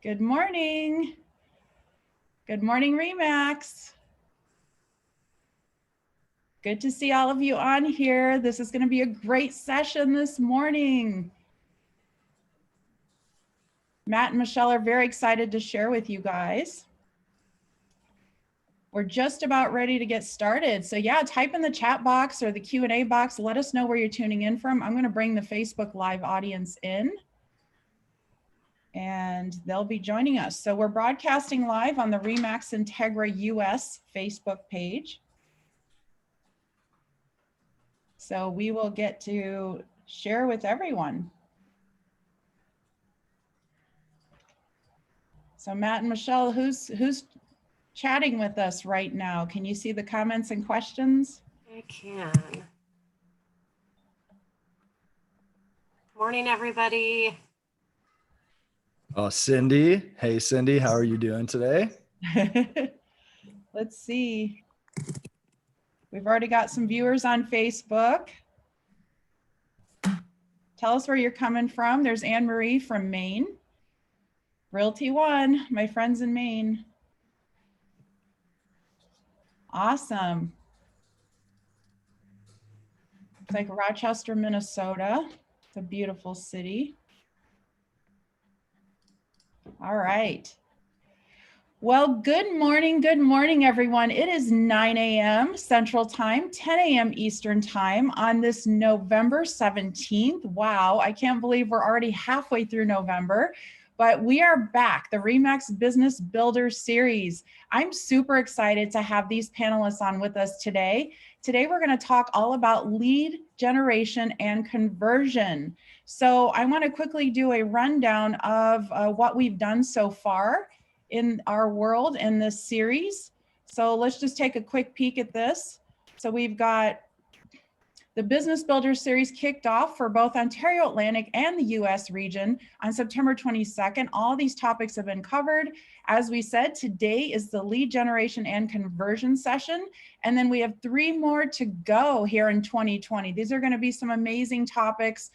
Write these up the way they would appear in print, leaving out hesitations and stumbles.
Good morning. Good morning, Remax. Good to see all of you on here. This is going to be a great session this morning. Matt and Michelle are very excited to share with you guys. We're just about ready to get started. So yeah, type in the chat box or the Q&A box. Let us know where you're tuning in from. I'm going to bring the Facebook Live audience in, and they'll be joining us. So we're broadcasting live on the Remax INTEGRA US Facebook page. So we will get to share with everyone. So Matt and Michelle, who's chatting with us right now? Can you see the comments and questions? I can. Morning, everybody. Oh, Cindy. Hey, Cindy, how are you doing today? Let's see. We've already got some viewers on Facebook. Tell us where you're coming from. There's Anne Marie from Maine. Realty One, my friends in Maine. Awesome. It's like Rochester, Minnesota. It's a beautiful city. All right. Well, good morning, everyone. It is 9 a.m. Central Time, 10 a.m. Eastern Time on this November 17th. Wow, I can't believe we're already halfway through November, but we are back, the Remax Business Builder Series. I'm super excited to have these panelists on with us today. Today, we're going to talk all about lead generation and conversion. So I want to quickly do a rundown of what we've done so far in our world in this series. So let's just take a quick peek at this. So we've got the Business Builder Series kicked off for both Ontario Atlantic and the US region on September 22nd. All these topics have been covered. As we said, today is the lead generation and conversion session. And then we have 3 more to go here in 2020. These are going to be some amazing topics,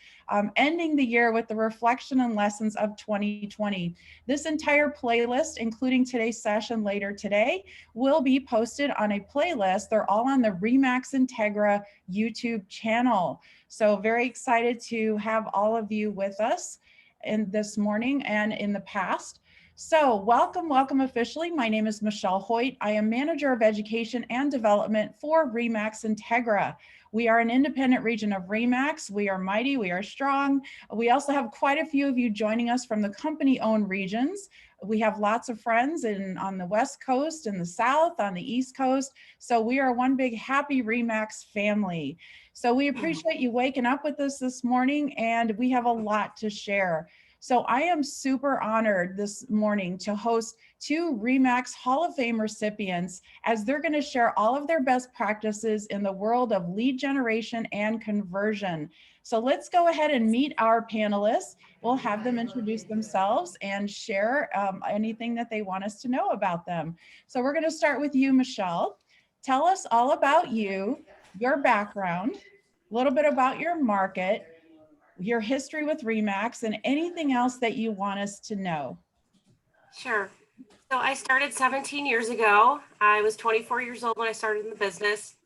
ending the year with the reflection and lessons of 2020. This entire playlist, including today's session later today, will be posted on a playlist. They're all on the Remax INTEGRA YouTube channel. So very excited to have all of you with us in this morning and in the past. So welcome officially. My name is Michelle Hoyt. I am Manager of Education and Development for Remax INTEGRA. We are an independent region of Remax. We are mighty, we are strong. We also have quite a few of you joining us from the company-owned regions. We have lots of friends on the West Coast, in the South, on the East Coast. So we are one big happy Remax family. So we appreciate you waking up with us this morning, and we have a lot to share. So I am super honored this morning to host 2 Remax Hall of Fame recipients as they're going to share all of their best practices in the world of lead generation and conversion. So let's go ahead and meet our panelists. We'll have them introduce themselves and share anything that they want us to know about them. So we're going to start with you, Michelle. Tell us all about you, your background, a little bit about your market, your history with Remax, and anything else that you want us to know. Sure. So I started 17 years ago. I was 24 years old when I started in the business.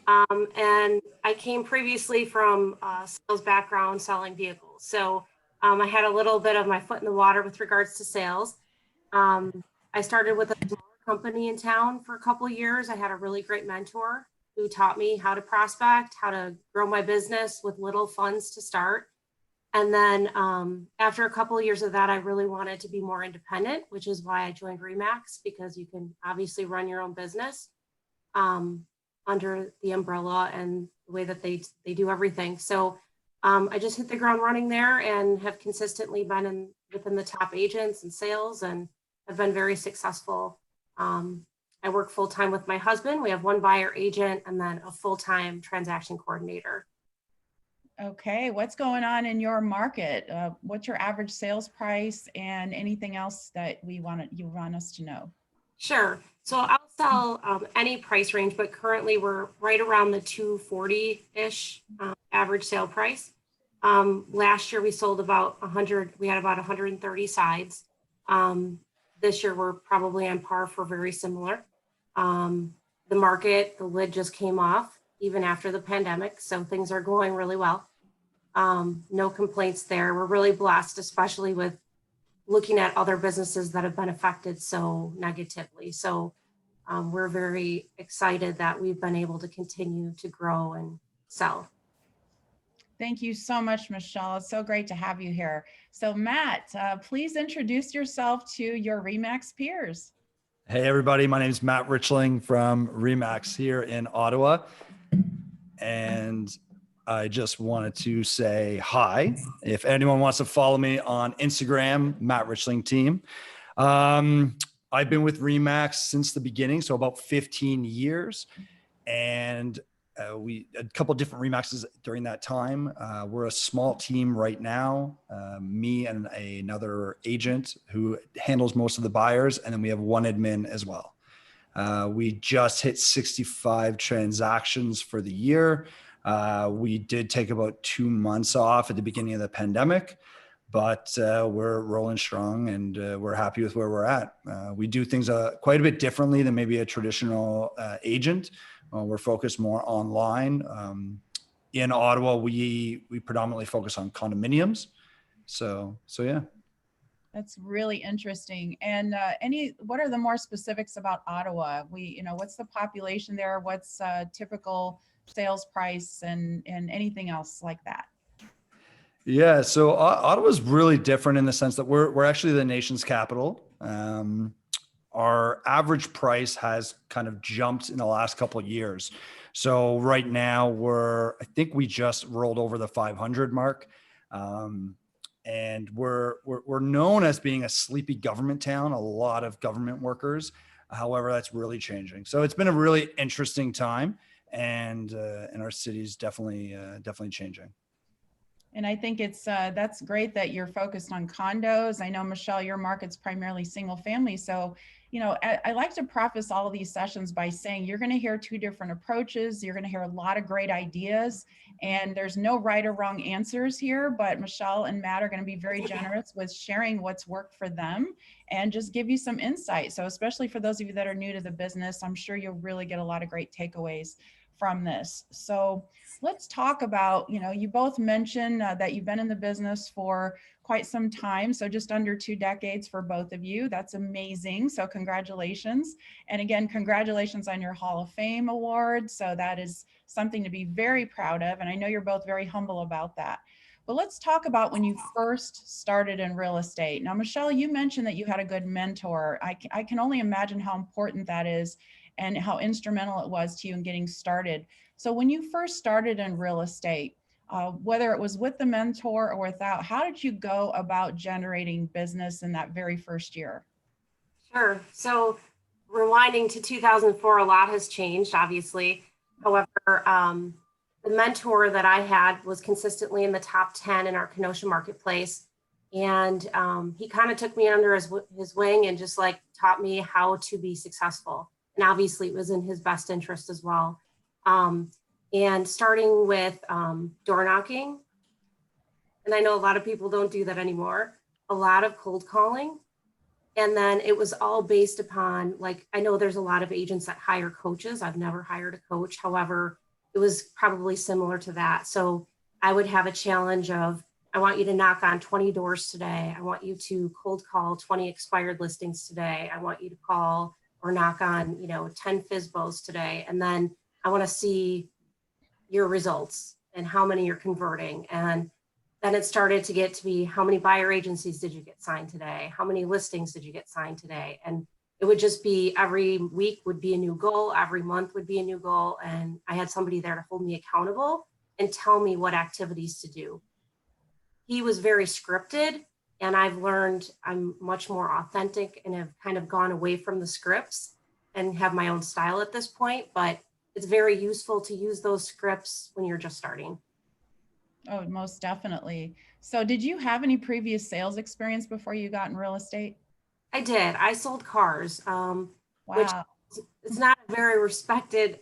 And I came previously from a sales background selling vehicles. So I had a little bit of my foot in the water with regards to sales. I started with a smaller company in town for a couple of years. I had a really great mentor who taught me how to prospect, how to grow my business with little funds to start. And then after a couple of years of that, I really wanted to be more independent, which is why I joined Remax, because you can obviously run your own business under the umbrella and the way that they do everything. So I just hit the ground running there and have consistently been within the top agents and sales, and have been very successful. I work full-time with my husband. We have 1 buyer agent and then a full-time transaction coordinator. Okay, what's going on in your market? What's your average sales price and anything else that you want us to know? Sure. So I'll sell any price range, but currently we're right around the 240-ish average sale price. Last year we sold about 100. We had about 130 sides. This year, we're probably on par for very similar. The market, the lid just came off even after the pandemic, so things are going really well. No complaints there. We're really blessed, especially with looking at other businesses that have been affected so negatively. So we're very excited that we've been able to continue to grow and sell. Thank you so much, Michelle. It's so great to have you here. So Matt, please introduce yourself to your RE/MAX peers. Hey, everybody. My name is Matt Richling from RE/MAX here in Ottawa. And I just wanted to say hi. If anyone wants to follow me on Instagram, Matt Richling Team. I've been with RE/MAX since the beginning, so about 15 years. And we had a couple of different RE/MAXes during that time. We're a small team right now, me and another agent who handles most of the buyers. And then we have one admin as well. We just hit 65 transactions for the year. We did take about 2 months off at the beginning of the pandemic, but we're rolling strong and we're happy with where we're at. We do things quite a bit differently than maybe a traditional agent. We're focused more online. In Ottawa, we predominantly focus on condominiums. So yeah. That's really interesting. And what are the more specifics about Ottawa? What's the population there? What's typical sales price and anything else like that? Yeah, so Ottawa's really different in the sense that we're actually the nation's capital. Our average price has kind of jumped in the last couple of years. So right now I think we just rolled over the 500 mark. And we're known as being a sleepy government town, a lot of government workers. However, that's really changing. So it's been a really interesting time, and our city's definitely changing. And I think that's great that you're focused on condos. I know, Michelle, your market's primarily single family. So, I like to preface all of these sessions by saying you're going to hear two different approaches. You're going to hear a lot of great ideas, and there's no right or wrong answers here, but Michelle and Matt are going to be very generous with sharing what's worked for them and just give you some insight. So especially for those of you that are new to the business, I'm sure you'll really get a lot of great takeaways from this. So let's talk about, you both mentioned that you've been in the business for quite some time. So just under 2 decades for both of you. That's amazing. So congratulations. And again, congratulations on your Hall of Fame award. So that is something to be very proud of. And I know you're both very humble about that. But let's talk about when you first started in real estate. Now, Michelle, you mentioned that you had a good mentor. I can only imagine how important that is and how instrumental it was to you in getting started. So when you first started in real estate, whether it was with the mentor or without, how did you go about generating business in that very first year? Sure. So rewinding to 2004, a lot has changed, obviously. However, the mentor that I had was consistently in the top 10 in our Kenosha marketplace. And he kind of took me under his wing and just taught me how to be successful. And obviously it was in his best interest as well. And starting with door knocking, and I know a lot of people don't do that anymore, a lot of cold calling. And then it was all based upon, I know there's a lot of agents that hire coaches. I've never hired a coach. However, it was probably similar to that. So I would have a challenge of, I want you to knock on 20 doors today. I want you to cold call 20 expired listings today. I want you to call or knock on, 10 FSBOs today. And then I want to see your results and how many you're converting. And then it started to get to be, how many buyer agencies did you get signed today? How many listings did you get signed today? And it would just be every week would be a new goal. Every month would be a new goal. And I had somebody there to hold me accountable and tell me what activities to do. He was very scripted, and I've learned I'm much more authentic and have kind of gone away from the scripts and have my own style at this point. But it's very useful to use those scripts when you're just starting. Oh, most definitely. So did you have any previous sales experience before you got in real estate? I did. I sold cars, Wow. which is not a very respected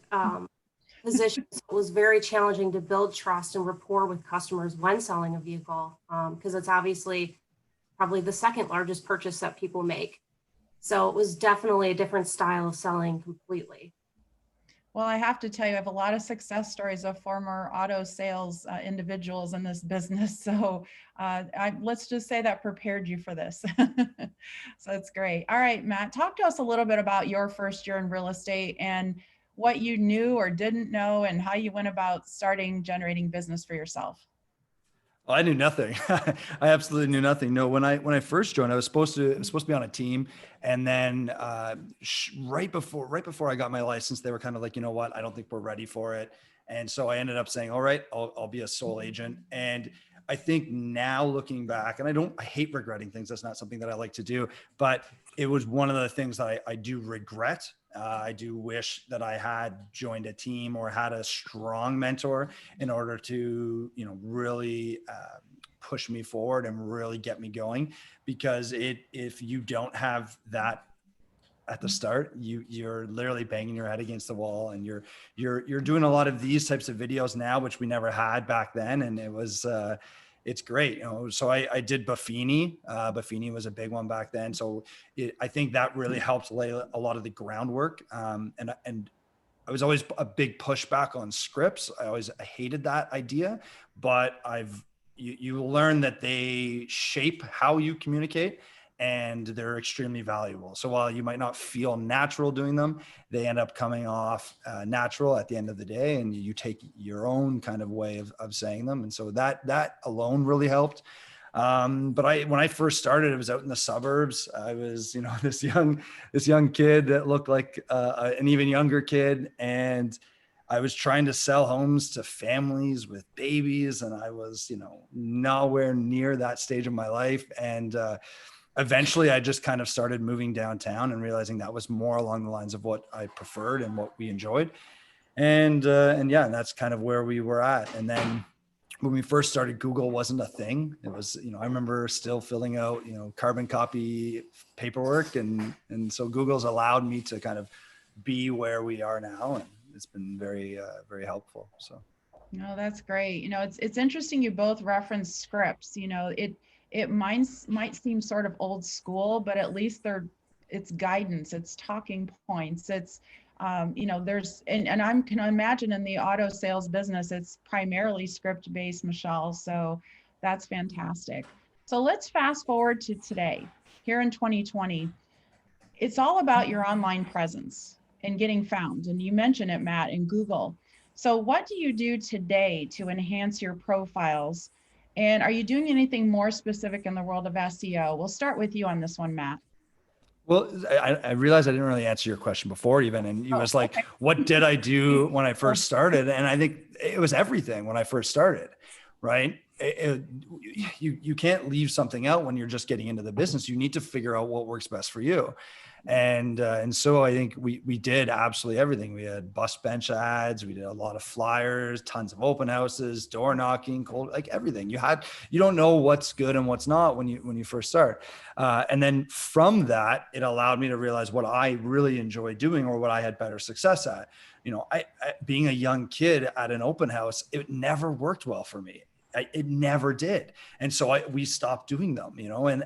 position. So it was very challenging to build trust and rapport with customers when selling a vehicle, because it's obviously probably the second largest purchase that people make. So it was definitely a different style of selling completely. Well, I have to tell you, I have a lot of success stories of former auto sales individuals in this business. So let's just say that prepared you for this. So it's great. All right, Matt, talk to us a little bit about your first year in real estate and what you knew or didn't know and how you went about starting generating business for yourself. Well, I knew nothing. I absolutely knew nothing. No, when I first joined, I was supposed to be on a team, and then right before I got my license, they were kind of like, you know what, I don't think we're ready for it, and so I ended up saying, all right, I'll be a sole agent. And I think now looking back, and I hate regretting things. That's not something that I like to do, but it was one of the things that I do regret. I do wish that I had joined a team or had a strong mentor in order to, really push me forward and really get me going. Because if you don't have that at the start, you're literally banging your head against the wall, and you're doing a lot of these types of videos now, which we never had back then, and it's great. So I did Buffini. Buffini was a big one back then. So I think that really helped lay a lot of the groundwork. And I was always a big pushback on scripts. I hated that idea, but you learn that they shape how you communicate, and they're extremely valuable. So while you might not feel natural doing them, they end up coming off natural at the end of the day, and you take your own kind of way of saying them. And so that alone really helped. But when I first started, it was out in the suburbs. I was, this young kid that looked like an even younger kid. And I was trying to sell homes to families with babies. And I was, nowhere near that stage of my life. And eventually I just kind of started moving downtown and realizing that was more along the lines of what I preferred and what we enjoyed. And that's kind of where we were at. And then when we first started, Google wasn't a thing. It was, I remember still filling out, carbon copy paperwork. And so Google's allowed me to kind of be where we are now. And it's been very, very helpful. So. No, that's great. It's interesting. You both reference scripts, it might seem sort of old school, but at least it's guidance, it's talking points, it's there's and I can imagine in the auto sales business, it's primarily script based, Michelle. So that's fantastic. So let's fast forward to today, here in 2020. It's all about your online presence and getting found. And you mentioned it, Matt, in Google. So what do you do today to enhance your profiles? And are you doing anything more specific in the world of SEO? We'll start with you on this one, Matt. Well, I realized I didn't really answer your question before even. And it was like, what did I do when I first started? And I think it was everything when I first started, right? You can't leave something out when you're just getting into the business. You need to figure out what works best for you. And so I think we did absolutely everything. We had bus bench ads, we did a lot of flyers, tons of open houses, door knocking, like everything. You don't know what's good and what's not when you first start. And then from that, it allowed me to realize what I really enjoy doing or what I had better success at. I being a young kid at an open house, it never worked well for me. It never did. And so we stopped doing them,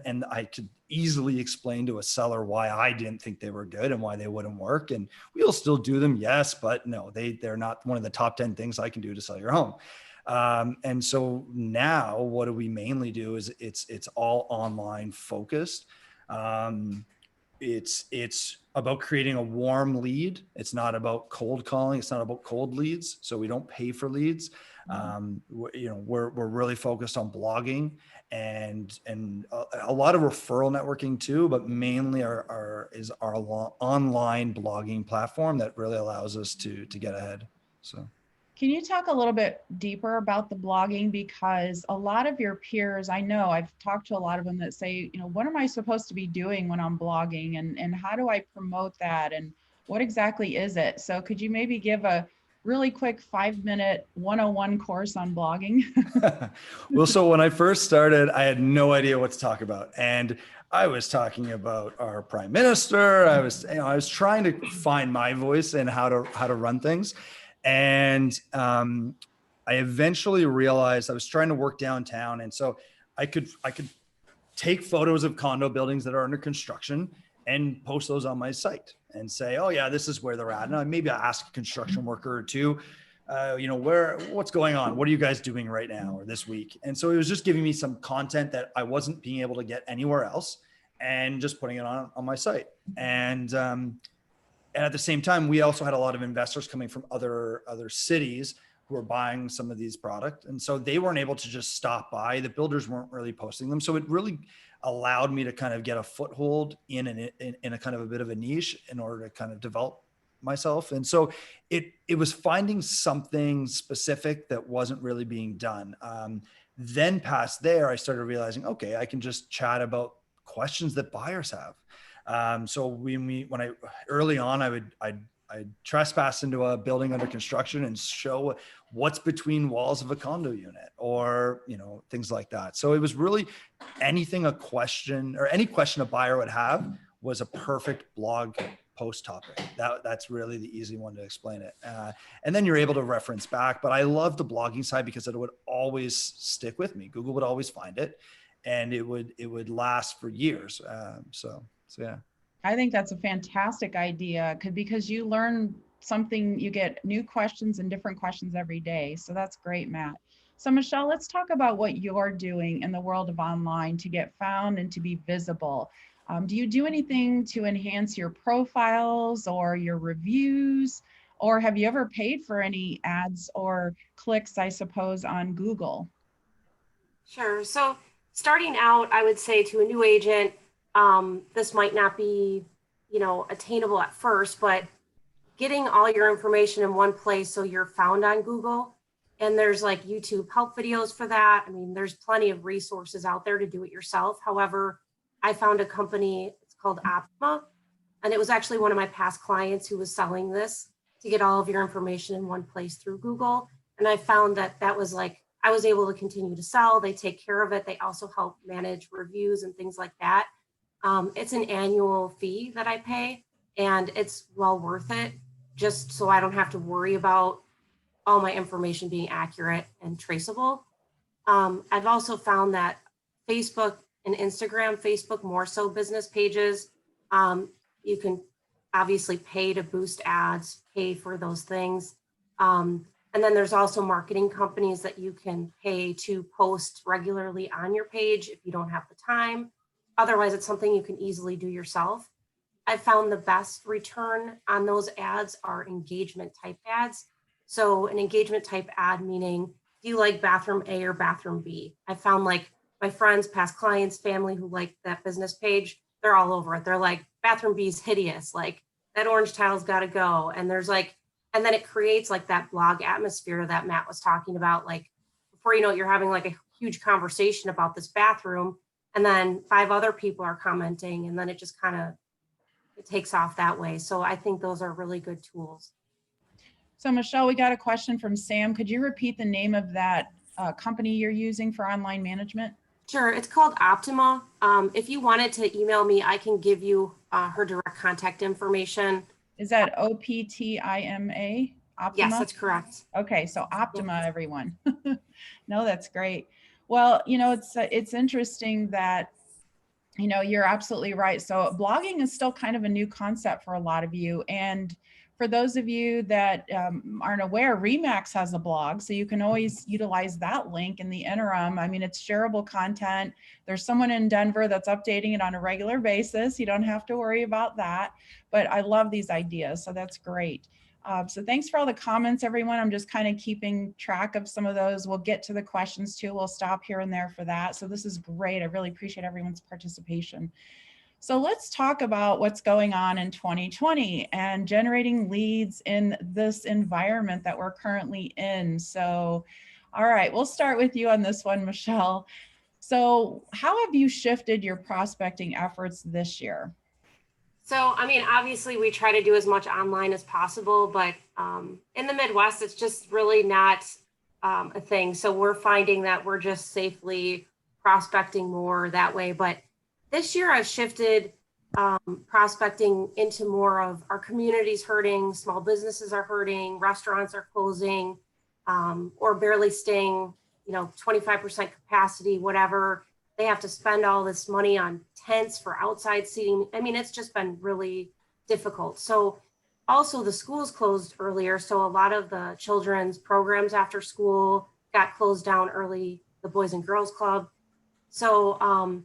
and I could easily explain to a seller why I didn't think they were good and why they wouldn't work. And we'll still do them. Yes, but no, they're not one of the top 10 things I can do to sell your home. And so now what do we mainly do is it's all online focused. It's about creating a warm lead. It's not about cold calling. It's not about cold leads. So we don't pay for leads. We're really focused on blogging and a lot of referral networking too, but mainly our online blogging platform that really allows us to get ahead. So. Can you talk a little bit deeper about the blogging? Because a lot of your peers, I know I've talked to a lot of them that say, what am I supposed to be doing when I'm blogging, and how do I promote that, and what exactly is it? So could you maybe give a really quick 5-minute 101 course on blogging? Well, so when I first started, I had no idea what to talk about. And I was talking about our prime minister. I was trying to find my voice and how to run things. And I eventually realized I was trying to work downtown. And so I could take photos of condo buildings that are under construction and post those on my site and say, oh yeah, this is where they're at. And maybe I ask a construction worker or two, what's going on? What are you guys doing right now or this week? And so it was just giving me some content that I wasn't being able to get anywhere else and just putting it on my site. And at the same time, we also had a lot of investors coming from other cities who were buying some of these products. And so they weren't able to just stop by. The builders weren't really posting them. So it really allowed me to kind of get a foothold in a kind of a bit of a niche in order to kind of develop myself. And so it was finding something specific that wasn't really being done. Then past there, I started realizing, okay, I can just chat about questions that buyers have. So when I early on, I'd trespass into a building under construction and show what's between walls of a condo unit or, things like that. So it was really any question a buyer would have was a perfect blog post topic. That's really the easy one to explain it. And then you're able to reference back, but I love the blogging side because it would always stick with me. Google would always find it and it would last for years. So yeah. I think that's a fantastic idea because you learn something, you get new questions and different questions every day. So that's great, Matt. So Michelle, let's talk about what you're doing in the world of online to get found and to be visible. Do you do anything to enhance your profiles or your reviews? Or have you ever paid for any ads or clicks, I suppose, on Google? Sure. So starting out, I would say to a new agent, this might not be, attainable at first, but getting all your information in one place so you're found on Google. And there's like YouTube help videos for that. I mean, there's plenty of resources out there to do it yourself. However, I found a company, it's called Optima, and it was actually one of my past clients who was selling this to get all of your information in one place through Google. And I found that was like, I was able to continue to sell. They take care of it. They also help manage reviews and things like that. It's an annual fee that I pay, and it's well worth it just so I don't have to worry about all my information being accurate and traceable. I've also found that Facebook and Instagram, Facebook more so business pages, you can obviously pay to boost ads, pay for those things. And then there's also marketing companies that you can pay to post regularly on your page if you don't have the time. Otherwise, it's something you can easily do yourself. I found the best return on those ads are engagement type ads. So an engagement type ad, meaning, do you like bathroom A or bathroom B? I found like my friends, past clients, family who like that business page, they're all over it. They're like, bathroom B is hideous. Like that orange tile's got to go. And and then it creates like that blog atmosphere that Matt was talking about. Like before you know it, you're having like a huge conversation about this bathroom. And then 5 other people are commenting, and then it just it takes off that way. So I think those are really good tools. So Michelle, we got a question from Sam. Could you repeat the name of that company you're using for online management? Sure, it's called Optima. If you wanted to email me, I can give you her direct contact information. Is that OPTIMA? Optima? Yes, that's correct. Okay, so Optima, everyone. No, that's great. Well, it's interesting that, you're absolutely right. So blogging is still kind of a new concept for a lot of you. And for those of you that aren't aware, RE/MAX has a blog, so you can always utilize that link in the interim. I mean, it's shareable content. There's someone in Denver that's updating it on a regular basis. You don't have to worry about that. But I love these ideas, so that's great. So thanks for all the comments, everyone. I'm just kind of keeping track of some of those. We'll get to the questions too. We'll stop here and there for that. So this is great. I really appreciate everyone's participation. So let's talk about what's going on in 2020 and generating leads in this environment that we're currently in. So, all right, we'll start with you on this one, Michelle. So how have you shifted your prospecting efforts this year? So, I mean, obviously we try to do as much online as possible, but in the Midwest, it's just really not a thing. So we're finding that we're just safely prospecting more that way. But this year I've shifted prospecting into more of our community's hurting, small businesses are hurting, restaurants are closing, or barely staying, 25% capacity, whatever. They have to spend all this money on tents for outside seating. I mean, it's just been really difficult. So also the schools closed earlier. So a lot of the children's programs after school got closed down early, the Boys and Girls Club. So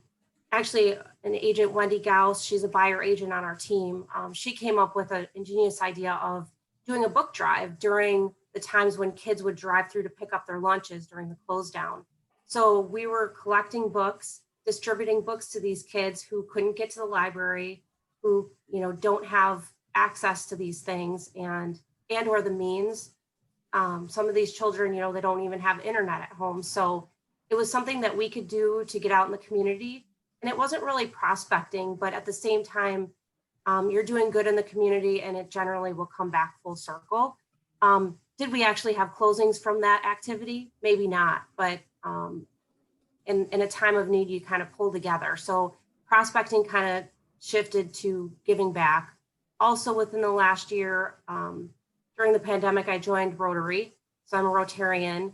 actually an agent, Wendy Gauss, she's a buyer agent on our team. She came up with an ingenious idea of doing a book drive during the times when kids would drive through to pick up their lunches during the close down. So we were collecting books, distributing books to these kids who couldn't get to the library, who, you know, don't have access to these things and or the means. Some of these children, you know, they don't even have internet at home. So it was something that we could do to get out in the community. And it wasn't really prospecting, but at the same time, you're doing good in the community and it generally will come back full circle. Did we actually have closings from that activity? Maybe not, but in a time of need, you kind of pull together. So prospecting kind of shifted to giving back. Also within the last year, during the pandemic, I joined Rotary. So I'm a Rotarian,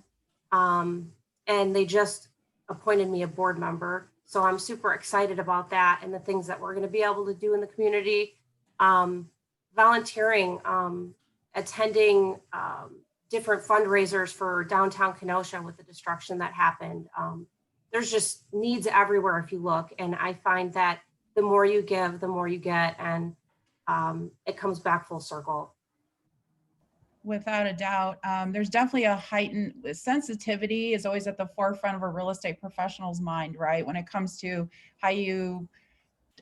and they just appointed me a board member. So I'm super excited about that and the things that we're going to be able to do in the community. Volunteering, attending different fundraisers for downtown Kenosha with the destruction that happened. There's just needs everywhere if you look. And I find that the more you give, the more you get, and it comes back full circle. Without a doubt. There's definitely a heightened sensitivity is always at the forefront of a real estate professional's mind, right? When it comes to how you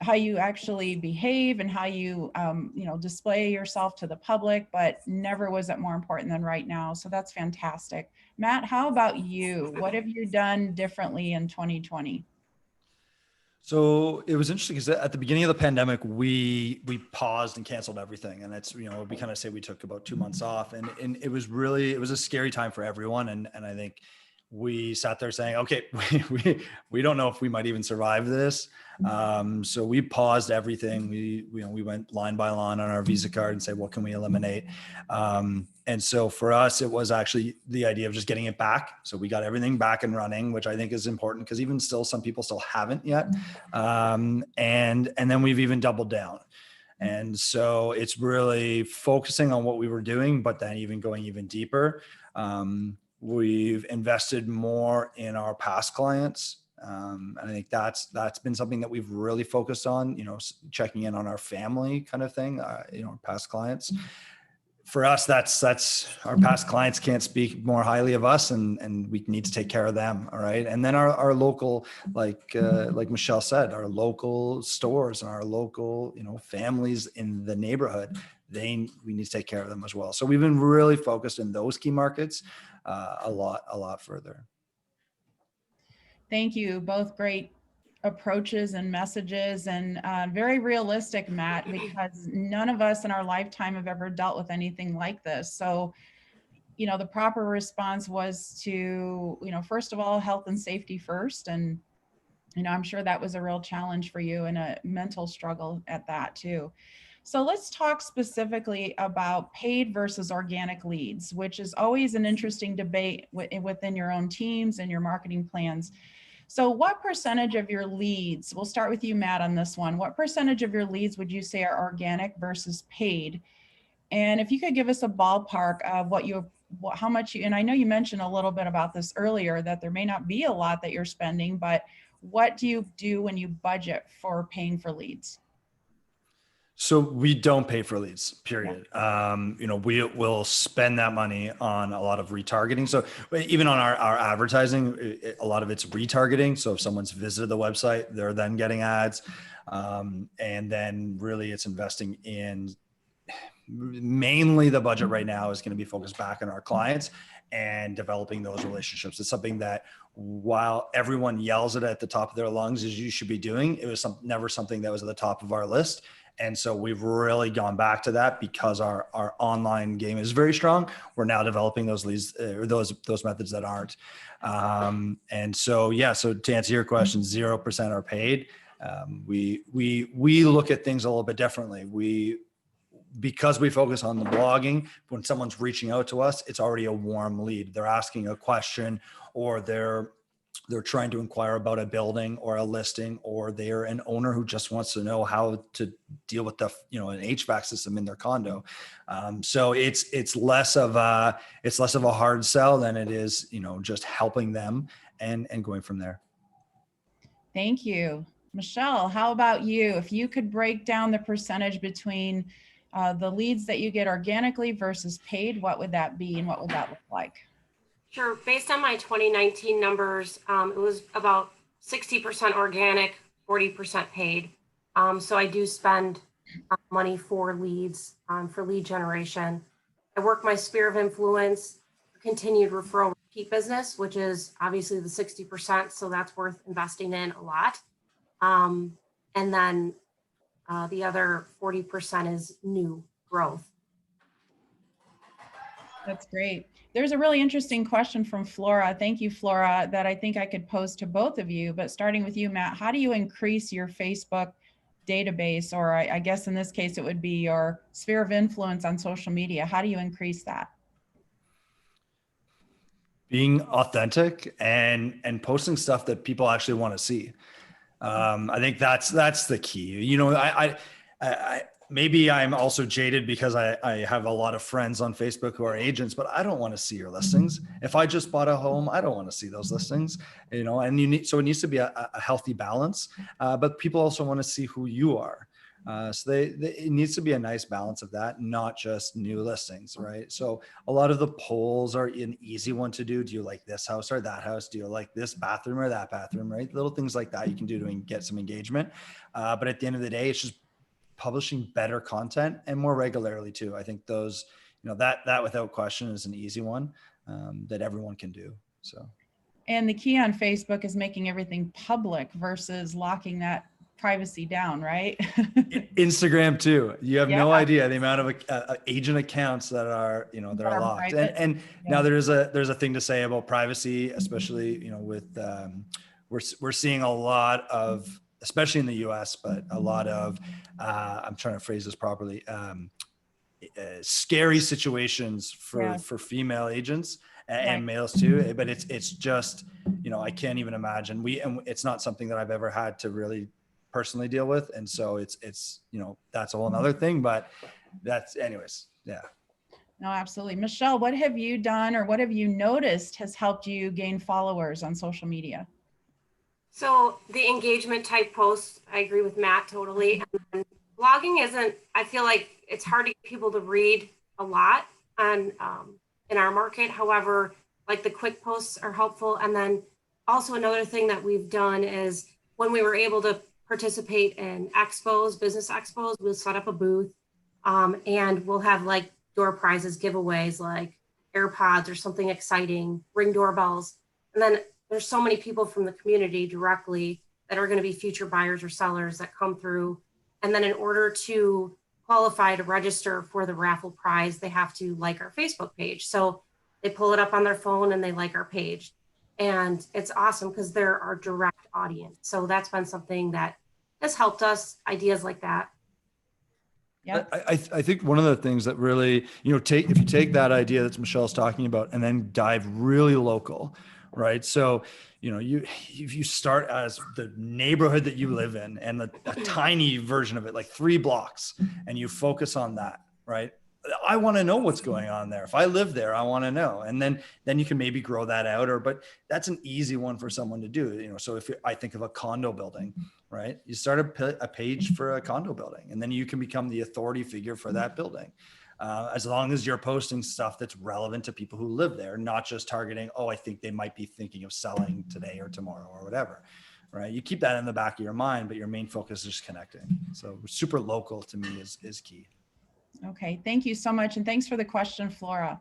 actually behave and how you, you know, display yourself to the public, but never was it more important than right now. So that's fantastic. Matt, how about you? What have you done differently in 2020? So it was interesting because at the beginning of the pandemic, we paused and canceled everything. And it's, you know, we kind of say we took about 2 months off, and it was a scary time for everyone. And I think we sat there saying, okay, we don't know if we might even survive this. So we paused everything. We went line by line on our Visa card and said, what can we eliminate? And so for us, it was actually the idea of just getting it back. So we got everything back and running, which I think is important because even still, some people still haven't yet. And then we've even doubled down. And so it's really focusing on what we were doing, but then even going even deeper. We've invested more in our past clients. And I think that's been something that we've really focused on, you know, checking in on our family kind of thing, you know, past clients. For us, that's our past clients can't speak more highly of us, and we need to take care of them. All right. And then our local, like Michelle said, our local stores and our local, you know, families in the neighborhood, we need to take care of them as well. So we've been really focused in those key markets a lot further. Thank you. Both great approaches and messages, and very realistic, Matt, because none of us in our lifetime have ever dealt with anything like this. So, you know, the proper response was to, you know, first of all, health and safety first. And, you know, I'm sure that was a real challenge for you and a mental struggle at that too. So let's talk specifically about paid versus organic leads, which is always an interesting debate within your own teams and your marketing plans. So what percentage of your leads, we'll start with you, Matt, on this one. What percentage of your leads would you say are organic versus paid? And if you could give us a ballpark of how much you, and I know you mentioned a little bit about this earlier, that there may not be a lot that you're spending, but what do you do when you budget for paying for leads? So we don't pay for leads, period. Yeah. You know, we will spend that money on a lot of retargeting. So even on our advertising, a lot of it's retargeting. So if someone's visited the website, they're then getting ads. And then really it's investing in, mainly the budget right now is going to be focused back on our clients and developing those relationships. It's something that, while everyone yells it at the top of their lungs as you should be doing, it was never something that was at the top of our list. And so we've really gone back to that because our online game is very strong. We're now developing those leads or those methods that aren't. And so, yeah, so to answer your question, 0% are paid. We look at things a little bit differently. Because we focus on the blogging, when someone's reaching out to us, it's already a warm lead. They're asking a question, or they're they're trying to inquire about a building or a listing, or they're an owner who just wants to know how to deal with an HVAC system in their condo. So it's less of a hard sell than it is, just helping them and going from there. Thank you. Michelle, how about you? If you could break down the percentage between the leads that you get organically versus paid, what would that be and what would that look like? Sure. Based on my 2019 numbers, it was about 60% organic, 40% paid. So I do spend money for leads, for lead generation. I work my sphere of influence, continued referral repeat business, which is obviously the 60%. So that's worth investing in a lot. And then the other 40% is new growth. That's great. There's a really interesting question from Flora. Thank you, Flora, that I think I could pose to both of you, but starting with you, Matt, how do you increase your Facebook database, or I guess in this case, it would be your sphere of influence on social media? How do you increase that? Being authentic and posting stuff that people actually want to see. I think that's the key. I maybe I'm also jaded because I have a lot of friends on Facebook who are agents, but I don't want to see your listings. If I just bought a home, I don't want to see those listings, and so it needs to be a healthy balance. But people also want to see who you are. So it needs to be a nice balance of that, not just new listings, right? So a lot of the polls are an easy one to do. Do you like this house or that house? Do you like this bathroom or that bathroom, right? Little things like that you can do to get some engagement. But at the end of the day, it's just publishing better content and more regularly too. I think those, that without question is an easy one that everyone can do. So. And the key on Facebook is making everything public versus locking that privacy down, right? Instagram too. You have no idea the amount of agent accounts that are, that are locked. Private. And now there's a thing to say about privacy, especially, with we're seeing a lot of, especially in the US, but a lot of, I'm trying to phrase this properly, scary situations for female agents and males too. But it's just, I can't even imagine. And it's not something that I've ever had to really personally deal with. And so it's, that's a whole nother thing, but that's anyways. Yeah. No, absolutely. Michelle, what have you done or what have you noticed has helped you gain followers on social media? So the engagement type posts, I agree with Matt totally. And blogging I feel like it's hard to get people to read a lot in our market. However, like the quick posts are helpful. And then also another thing that we've done is when we were able to participate in expos, business expos, we'll set up a booth and we'll have like door prizes, giveaways like AirPods or something exciting, Ring doorbells. And then there's so many people from the community directly that are going to be future buyers or sellers that come through. And then in order to qualify to register for the raffle prize, they have to like our Facebook page. So they pull it up on their phone and they like our page. And it's awesome because they're our direct audience. So that's been something that has helped us, ideas like that. Yeah. I think one of the things that really, if you take that idea that Michelle's talking about and then dive really local, right? So, if you start as the neighborhood that you live in and a tiny version of it, like 3 blocks, and you focus on that, right? I want to know what's going on there. If I live there, I want to know. And then you can maybe grow that out, but that's an easy one for someone to do. So if I think of a condo building, right? You start a page for a condo building, and then you can become the authority figure for that building. As long as you're posting stuff that's relevant to people who live there, not just targeting, I think they might be thinking of selling today or tomorrow or whatever, right? You keep that in the back of your mind, but your main focus is connecting. So super local to me is key. Okay, thank you so much. And thanks for the question, Flora.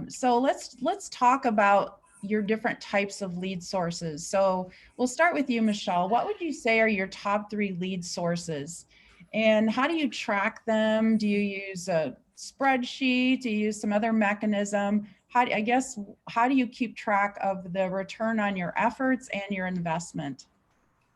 So let's talk about your different types of lead sources. So we'll start with you, Michelle. What would you say are your top 3 lead sources? And how do you track them? Do you use a spreadsheet? Do you use some other mechanism? How do you keep track of the return on your efforts and your investment?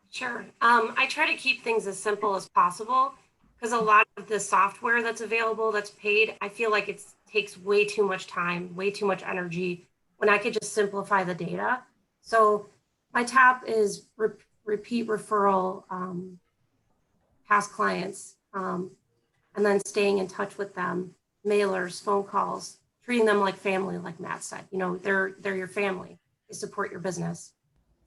Sure. I try to keep things as simple as possible because a lot of the software that's available that's paid, I feel like it takes way too much time, way too much energy when I could just simplify the data. So My top is repeat referral, past clients, and then staying in touch with them, mailers, phone calls, treating them like family, like Matt said. You know, they're your family. They support your business.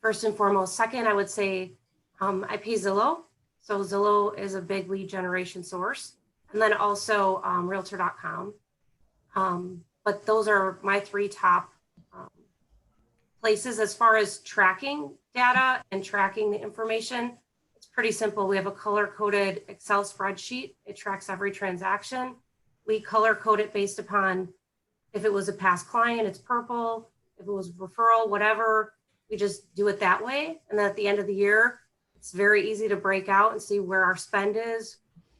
First and foremost. Second, I would say I pay Zillow. So Zillow is a big lead generation source. And then also Realtor.com. But those are my three top places as far as tracking data and tracking the information. It's pretty simple. We have a color-coded Excel spreadsheet. It tracks every transaction. We color code it based upon if it was a past client, it's purple. If it was referral, whatever, we just do it that way. And then at the end of the year, it's very easy to break out and see where our spend is,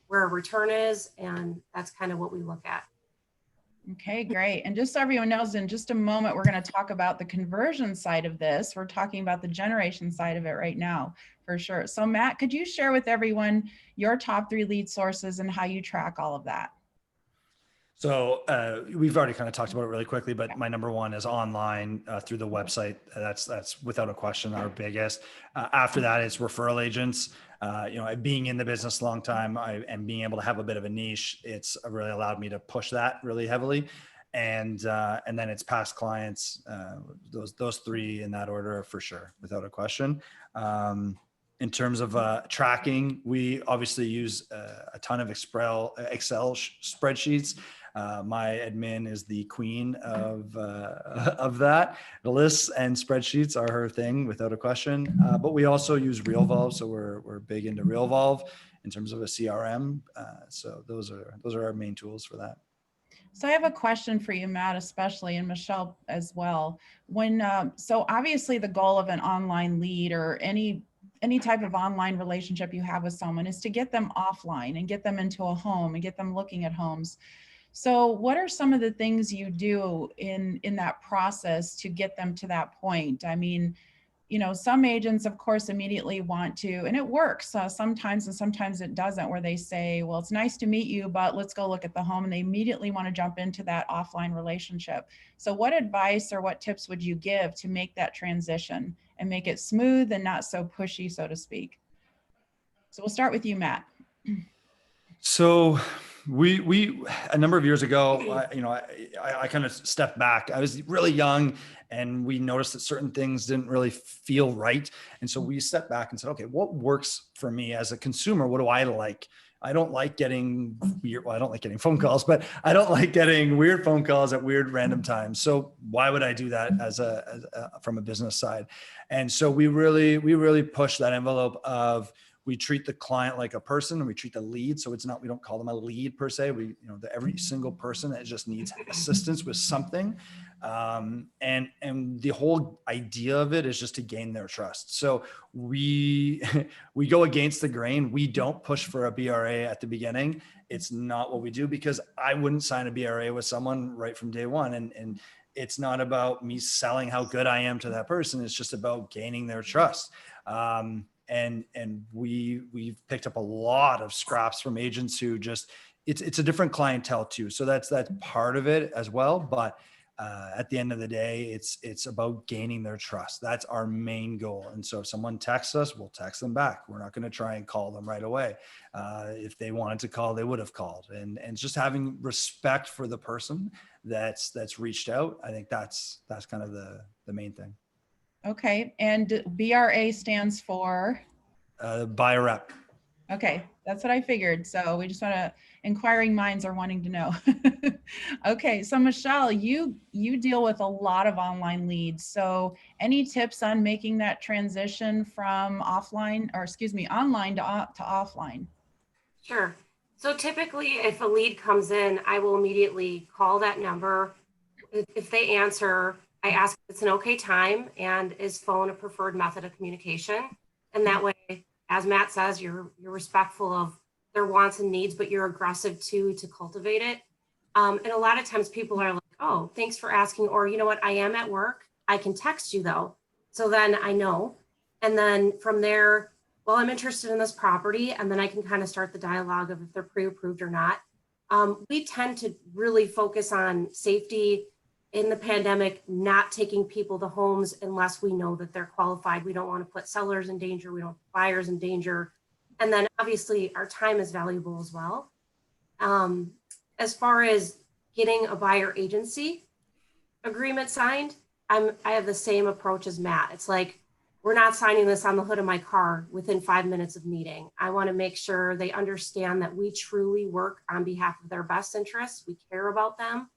where our return is, and that's kind of what we look at. Okay, great. And just so everyone knows, in just a moment, we're going to talk about the conversion side of this. We're talking about the generation side of it right now, for sure. So Matt, could you share with everyone your top 3 lead sources and how you track all of that? So we've already kind of talked about it really quickly, but my number one is online through the website. That's without a question our biggest. After that, it's referral agents. Being in the business a long time and being able to have a bit of a niche, it's really allowed me to push that really heavily. And then it's past clients. Those 3 in that order for sure, without a question. In terms of tracking, we obviously use a ton of Excel spreadsheets. My admin is the queen of that. The lists and spreadsheets are her thing, without a question. But we also use RealVolve, so we're big into RealVolve in terms of a CRM. So those are our main tools for that. So I have a question for you, Matt, especially, and Michelle as well. So obviously the goal of an online lead or any type of online relationship you have with someone is to get them offline and get them into a home and get them looking at homes. So what are some of the things you do in that process to get them to that point? I mean, some agents, of course, immediately want to, and it works sometimes, and sometimes it doesn't, where they say, well, it's nice to meet you, but let's go look at the home. And they immediately want to jump into that offline relationship. So what advice or what tips would you give to make that transition and make it smooth and not so pushy, so to speak? So we'll start with you, Matt. So we a number of years ago, I kind of stepped back. I was really young and we noticed that certain things didn't really feel right. And so we stepped back and said, okay, what works for me as a consumer? What do I like? I don't like getting weird. Well, I don't like getting phone calls, but I don't like getting weird phone calls at weird random times. So why would I do that from a business side? And so we really pushed that envelope of, we treat the client like a person and we treat the lead. So we don't call them a lead per se. Every single person that just needs assistance with something. And the whole idea of it is just to gain their trust. So we go against the grain. We don't push for a BRA at the beginning. It's not what we do, because I wouldn't sign a BRA with someone right from day one. And it's not about me selling how good I am to that person. It's just about gaining their trust. And we've picked up a lot of scraps from agents who just, it's a different clientele too. So that's part of it as well. But at the end of the day, it's about gaining their trust. That's our main goal. And so if someone texts us, we'll text them back. We're not going to try and call them right away. If they wanted to call, they would have called. And just having respect for the person that's reached out. I think that's kind of the main thing. Okay, and BRA stands for? Buyer rep. Okay, that's what I figured. So we just want to, inquiring minds are wanting to know. Okay, so Michelle, you deal with a lot of online leads. So any tips on making that transition from online to offline? Sure. So typically if a lead comes in, I will immediately call that number. If they answer, I ask if it's an okay time and is phone a preferred method of communication. And that way, as Matt says, you're respectful of their wants and needs, but you're aggressive too to cultivate it. And a lot of times people are like, oh, thanks for asking. Or, you know what, I am at work. I can text you though. So then I know. And then from there, well, I'm interested in this property. And then I can kind of start the dialogue of if they're pre-approved or not. We tend to really focus on safety in the pandemic, not taking people to homes unless we know that they're qualified. We don't want to put sellers in danger. We don't put buyers in danger. And then obviously our time is valuable as well. As far as getting a buyer agency agreement signed, I have the same approach as Matt. It's like, we're not signing this on the hood of my car within 5 minutes of meeting. I want to make sure they understand that we truly work on behalf of their best interests. We care about them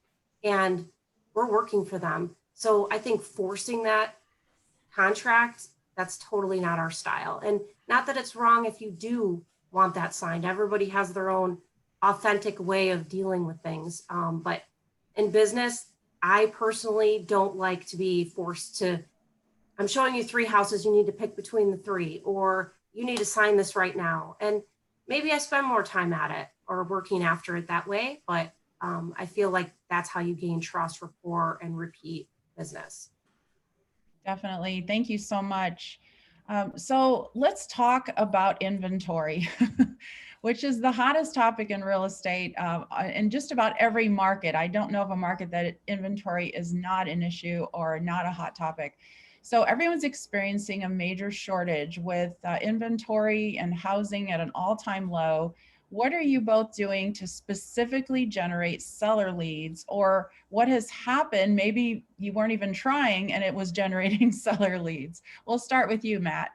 and we're working for them. So I think forcing that contract, that's totally not our style. And not that it's wrong if you do want that signed. Everybody has their own authentic way of dealing with things. But in business, I personally don't like to be forced to, I'm showing you 3 houses, you need to pick between the 3, or you need to sign this right now. And maybe I spend more time at it or working after it that way. But I feel like that's how you gain trust, rapport, and repeat business. Definitely. Thank you so much. So let's talk about inventory, which is the hottest topic in real estate in just about every market. I don't know of a market that inventory is not an issue or not a hot topic. So everyone's experiencing a major shortage with inventory and housing at an all-time low. What are you both doing to specifically generate seller leads, or what has happened? Maybe you weren't even trying and it was generating seller leads. We'll start with you, Matt.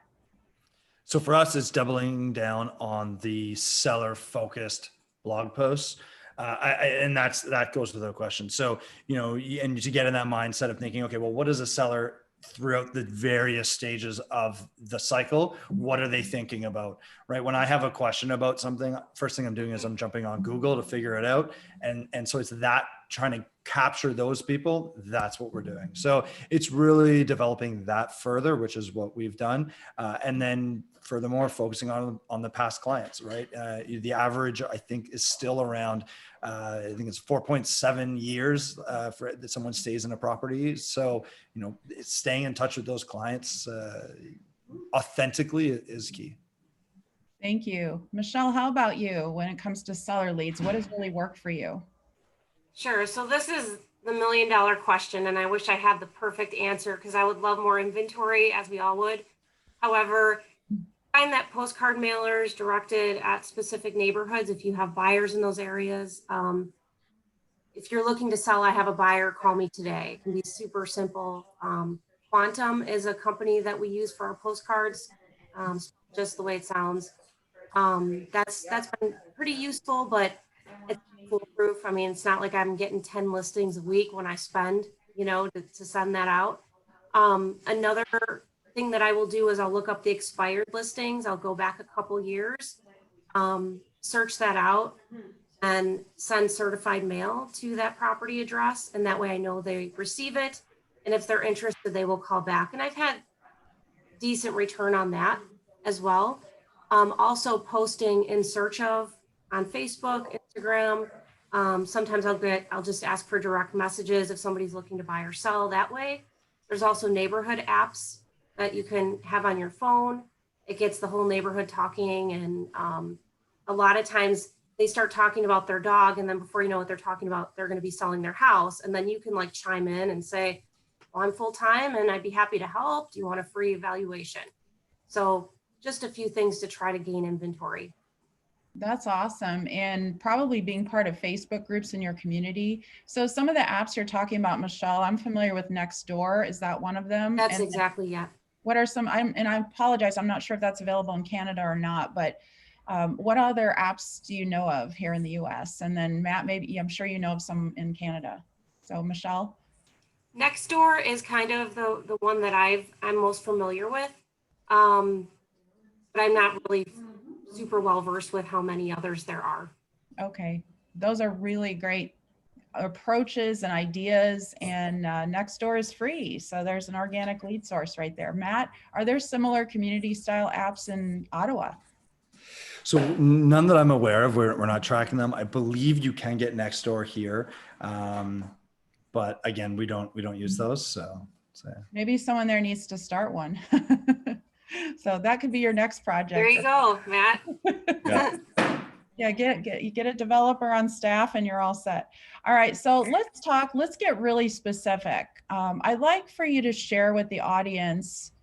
So for us, it's doubling down on the seller focused blog posts. And that goes without question. So, and to get in that mindset of thinking, okay, well, what is a seller throughout the various stages of the cycle? What are they thinking about, right? When I have a question about something, first thing I'm doing is I'm jumping on Google to figure it out. And so it's that trying to capture those people. That's what we're doing. So it's really developing that further, which is what we've done. And then furthermore, focusing on the past clients, right? The average, I think, is still around, I think it's 4.7 years for that someone stays in a property. So, it's staying in touch with those clients authentically is key. Thank you. Michelle, how about you when it comes to seller leads? What has really worked for you? Sure. So this is the $1 million question, and I wish I had the perfect answer because I would love more inventory, as we all would. However, find that postcard mailers directed at specific neighborhoods if you have buyers in those areas. If you're looking to sell, I have a buyer, call me today. It can be super simple. Quantum is a company that we use for our postcards, just the way it sounds. That's been pretty useful, but it's foolproof. I mean, it's not like I'm getting 10 listings a week when I spend, to send that out. Another thing that I will do is I'll look up the expired listings. I'll go back a couple years, search that out, and send certified mail to that property address. And that way I know they receive it. And if they're interested, they will call back. And I've had decent return on that as well. Also posting in search of on Facebook, Instagram. Sometimes I'll just ask for direct messages if somebody's looking to buy or sell that way. There's also neighborhood apps that you can have on your phone. It gets the whole neighborhood talking. And a lot of times they start talking about their dog. And then before you know what they're talking about, they're going to be selling their house. And then you can like chime in and say, well, I'm full-time and I'd be happy to help. Do you want a free evaluation? So just a few things to try to gain inventory. That's awesome. And probably being part of Facebook groups in your community. So some of the apps you're talking about, Michelle, I'm familiar with Nextdoor. Is that one of them? That's exactly, yeah. What are some, and I apologize, I'm not sure if that's available in Canada or not, but what other apps do you know of here in the US? And then Matt, maybe, I'm sure you know of some in Canada. So Michelle? Nextdoor is kind of the one that I'm most familiar with. But I'm not really super well versed with how many others there are. Okay, those are really great approaches and ideas, and Nextdoor is free. So there's an organic lead source right there. Matt, are there similar community style apps in Ottawa? So none that I'm aware of. We're not tracking them. I believe you can get Nextdoor here. But again, we don't use those. So maybe someone there needs to start one. So that could be your next project. There you go, Matt. Yeah. Yeah, you get a developer on staff and you're all set. All right, so let's get really specific. I'd like for you to share with the audience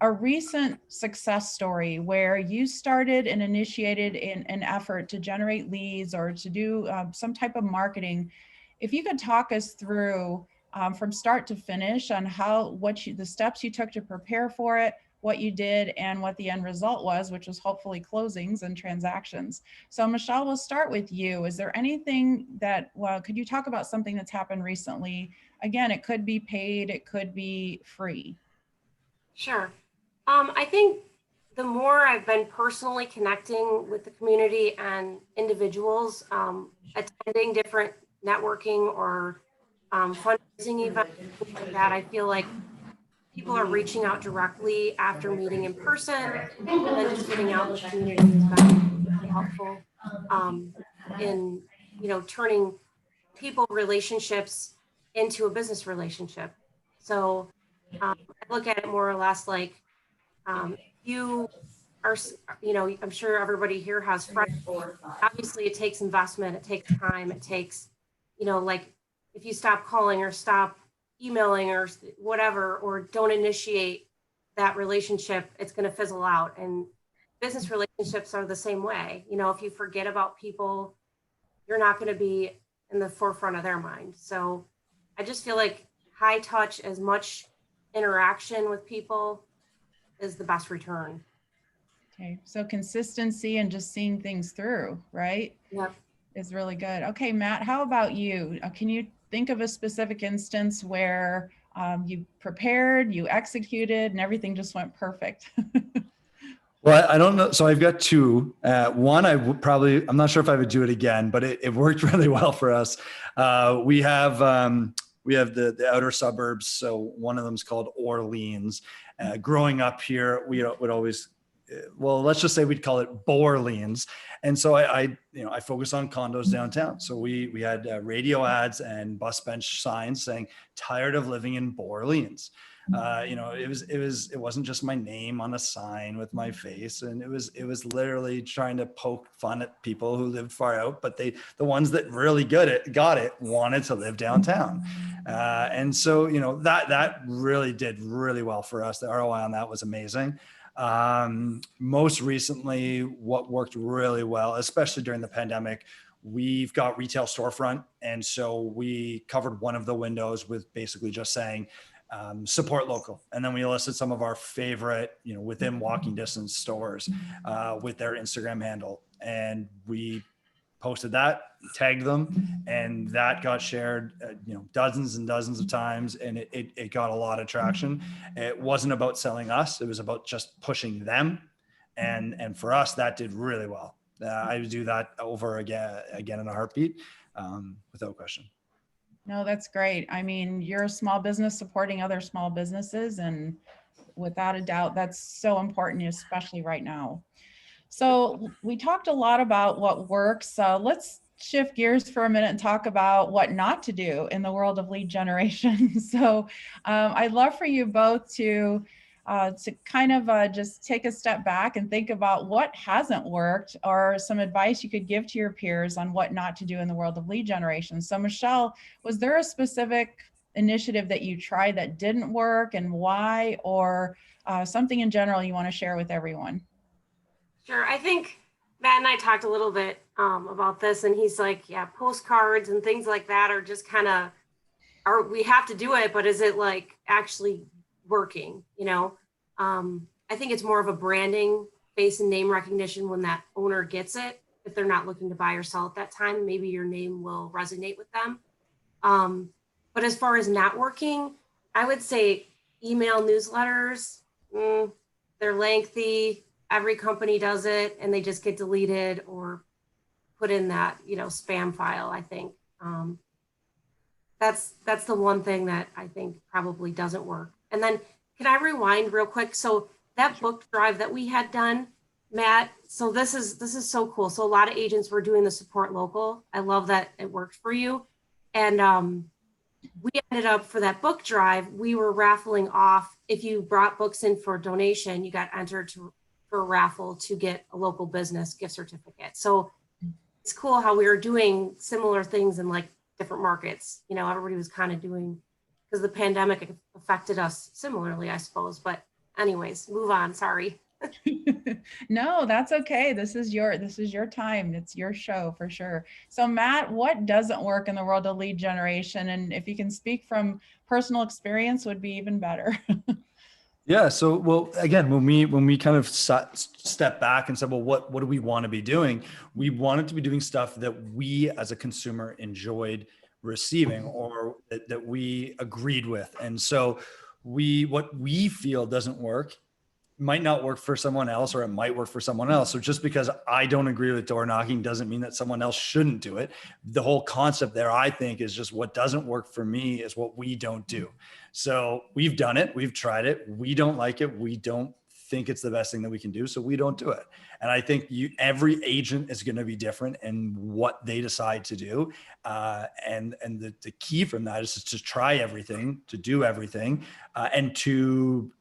a recent success story where you started and initiated an effort to generate leads or to do some type of marketing. If you could talk us through from start to finish on the steps you took to prepare for it, what you did, and what the end result was, which was hopefully closings and transactions. So Michelle, we'll start with you. Is there anything could you talk about something that's happened recently? Again, it could be paid, it could be free. Sure. I think the more I've been personally connecting with the community and individuals, attending different networking or fundraising events like that, I feel like people are reaching out directly after meeting in person, and then just getting out in the community has been really helpful in turning people relationships into a business relationship. So I look at it more or less like you are, I'm sure everybody here has friends. Obviously, it takes investment, it takes time, it takes, like if you stop calling or stop emailing or whatever, or don't initiate that relationship, it's going to fizzle out. And business relationships are the same way. If you forget about people, you're not going to be in the forefront of their mind. So I just feel like high touch, as much interaction with people is the best return. Okay, so consistency and just seeing things through, right? Yep. Is really good. Okay, Matt, how about you? Can you think of a specific instance where you prepared, you executed, and everything just went perfect? Well, I don't know. So I've got two. One, I'm not sure if I would do it again, but it worked really well for us. We have the outer suburbs. So one of them is called Orleans. Growing up here, we would always, well, let's just say we'd call it Borleans. And so I focus on condos downtown. So we had radio ads and bus bench signs saying, "Tired of living in Borleans." It wasn't just my name on a sign with my face, and it was literally trying to poke fun at people who lived far out, but the ones that really got it wanted to live downtown. And so, that really did really well for us. The ROI on that was amazing. Most recently, what worked really well, especially during the pandemic, we've got retail storefront. And so we covered one of the windows with basically just saying, support local. And then we listed some of our favorite, within walking distance stores with their Instagram handle. And we posted that, tagged them, and that got shared, dozens and dozens of times. And it got a lot of traction. It wasn't about selling us. It was about just pushing them. And for us, that did really well. I would do that over again in a heartbeat, without question. No, that's great. I mean, you're a small business supporting other small businesses, and without a doubt, that's so important, especially right now. So we talked a lot about what works. Let's shift gears for a minute and talk about what not to do in the world of lead generation. So I'd love for you both to kind of just take a step back and think about what hasn't worked, or some advice you could give to your peers on what not to do in the world of lead generation. So Michelle, was there a specific initiative that you tried that didn't work, and why, or something in general you want to share with everyone? Sure. I think Matt and I talked a little bit about this, and he's like, yeah, postcards and things like that are just kind of, we have to do it, but is it like actually working? I think it's more of a branding, face and name recognition when that owner gets it. If they're not looking to buy or sell at that time, maybe your name will resonate with them. But as far as networking, I would say email newsletters, they're lengthy. Every company does it, and they just get deleted or put in that, spam file. I think that's the one thing that I think probably doesn't work. And then can I rewind real quick? So that book drive that we had done, Matt, so this is so cool. So a lot of agents were doing the support local. I love that it worked for you. And we ended up, for that book drive, we were raffling off. If you brought books in for donation, you got entered for a raffle to get a local business gift certificate. So it's cool how we were doing similar things in like different markets. You know, everybody was kind of doing, because the pandemic affected us similarly, I suppose. But anyways, move on. Sorry. No, that's okay. This is your time. It's your show for sure. So Matt, what doesn't work in the world of lead generation? And if you can speak from personal experience would be even better. Yeah. So, well, again, when we kind of step back and said, well, what do we want to be doing? We wanted to be doing stuff that we as a consumer enjoyed receiving, or that we agreed with. And so what we feel doesn't work might not work for someone else, or it might work for someone else. So just because I don't agree with door knocking doesn't mean that someone else shouldn't do it. The whole concept there, I think, is just what doesn't work for me is what we don't do. So we've done it. We've tried it. We don't like it. We don't think it's the best thing that we can do. So we don't do it. And I think every agent is going to be different in what they decide to do. And the key from that is to try everything, to do everything, and to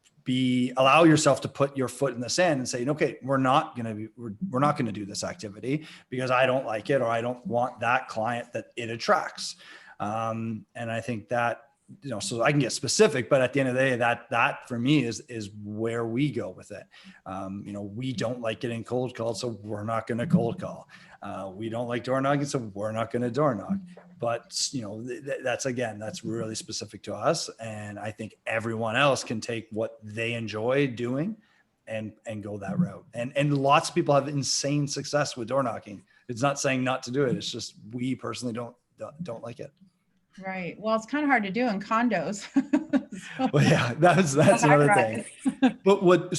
allow yourself to put your foot in the sand and say, okay, we're not going to do this activity because I don't like it, or I don't want that client that it attracts. And I think that, so I can get specific, but at the end of the day, that for me is where we go with it. We don't like getting cold called, so we're not going to cold call. We don't like door knocking, so we're not going to door knock. But that's really specific to us. And I think everyone else can take what they enjoy doing and go that route. And lots of people have insane success with door knocking. It's not saying not to do it. It's just, we personally don't like it. Right. Well, it's kind of hard to do in condos. Well, yeah, that's another thing. But what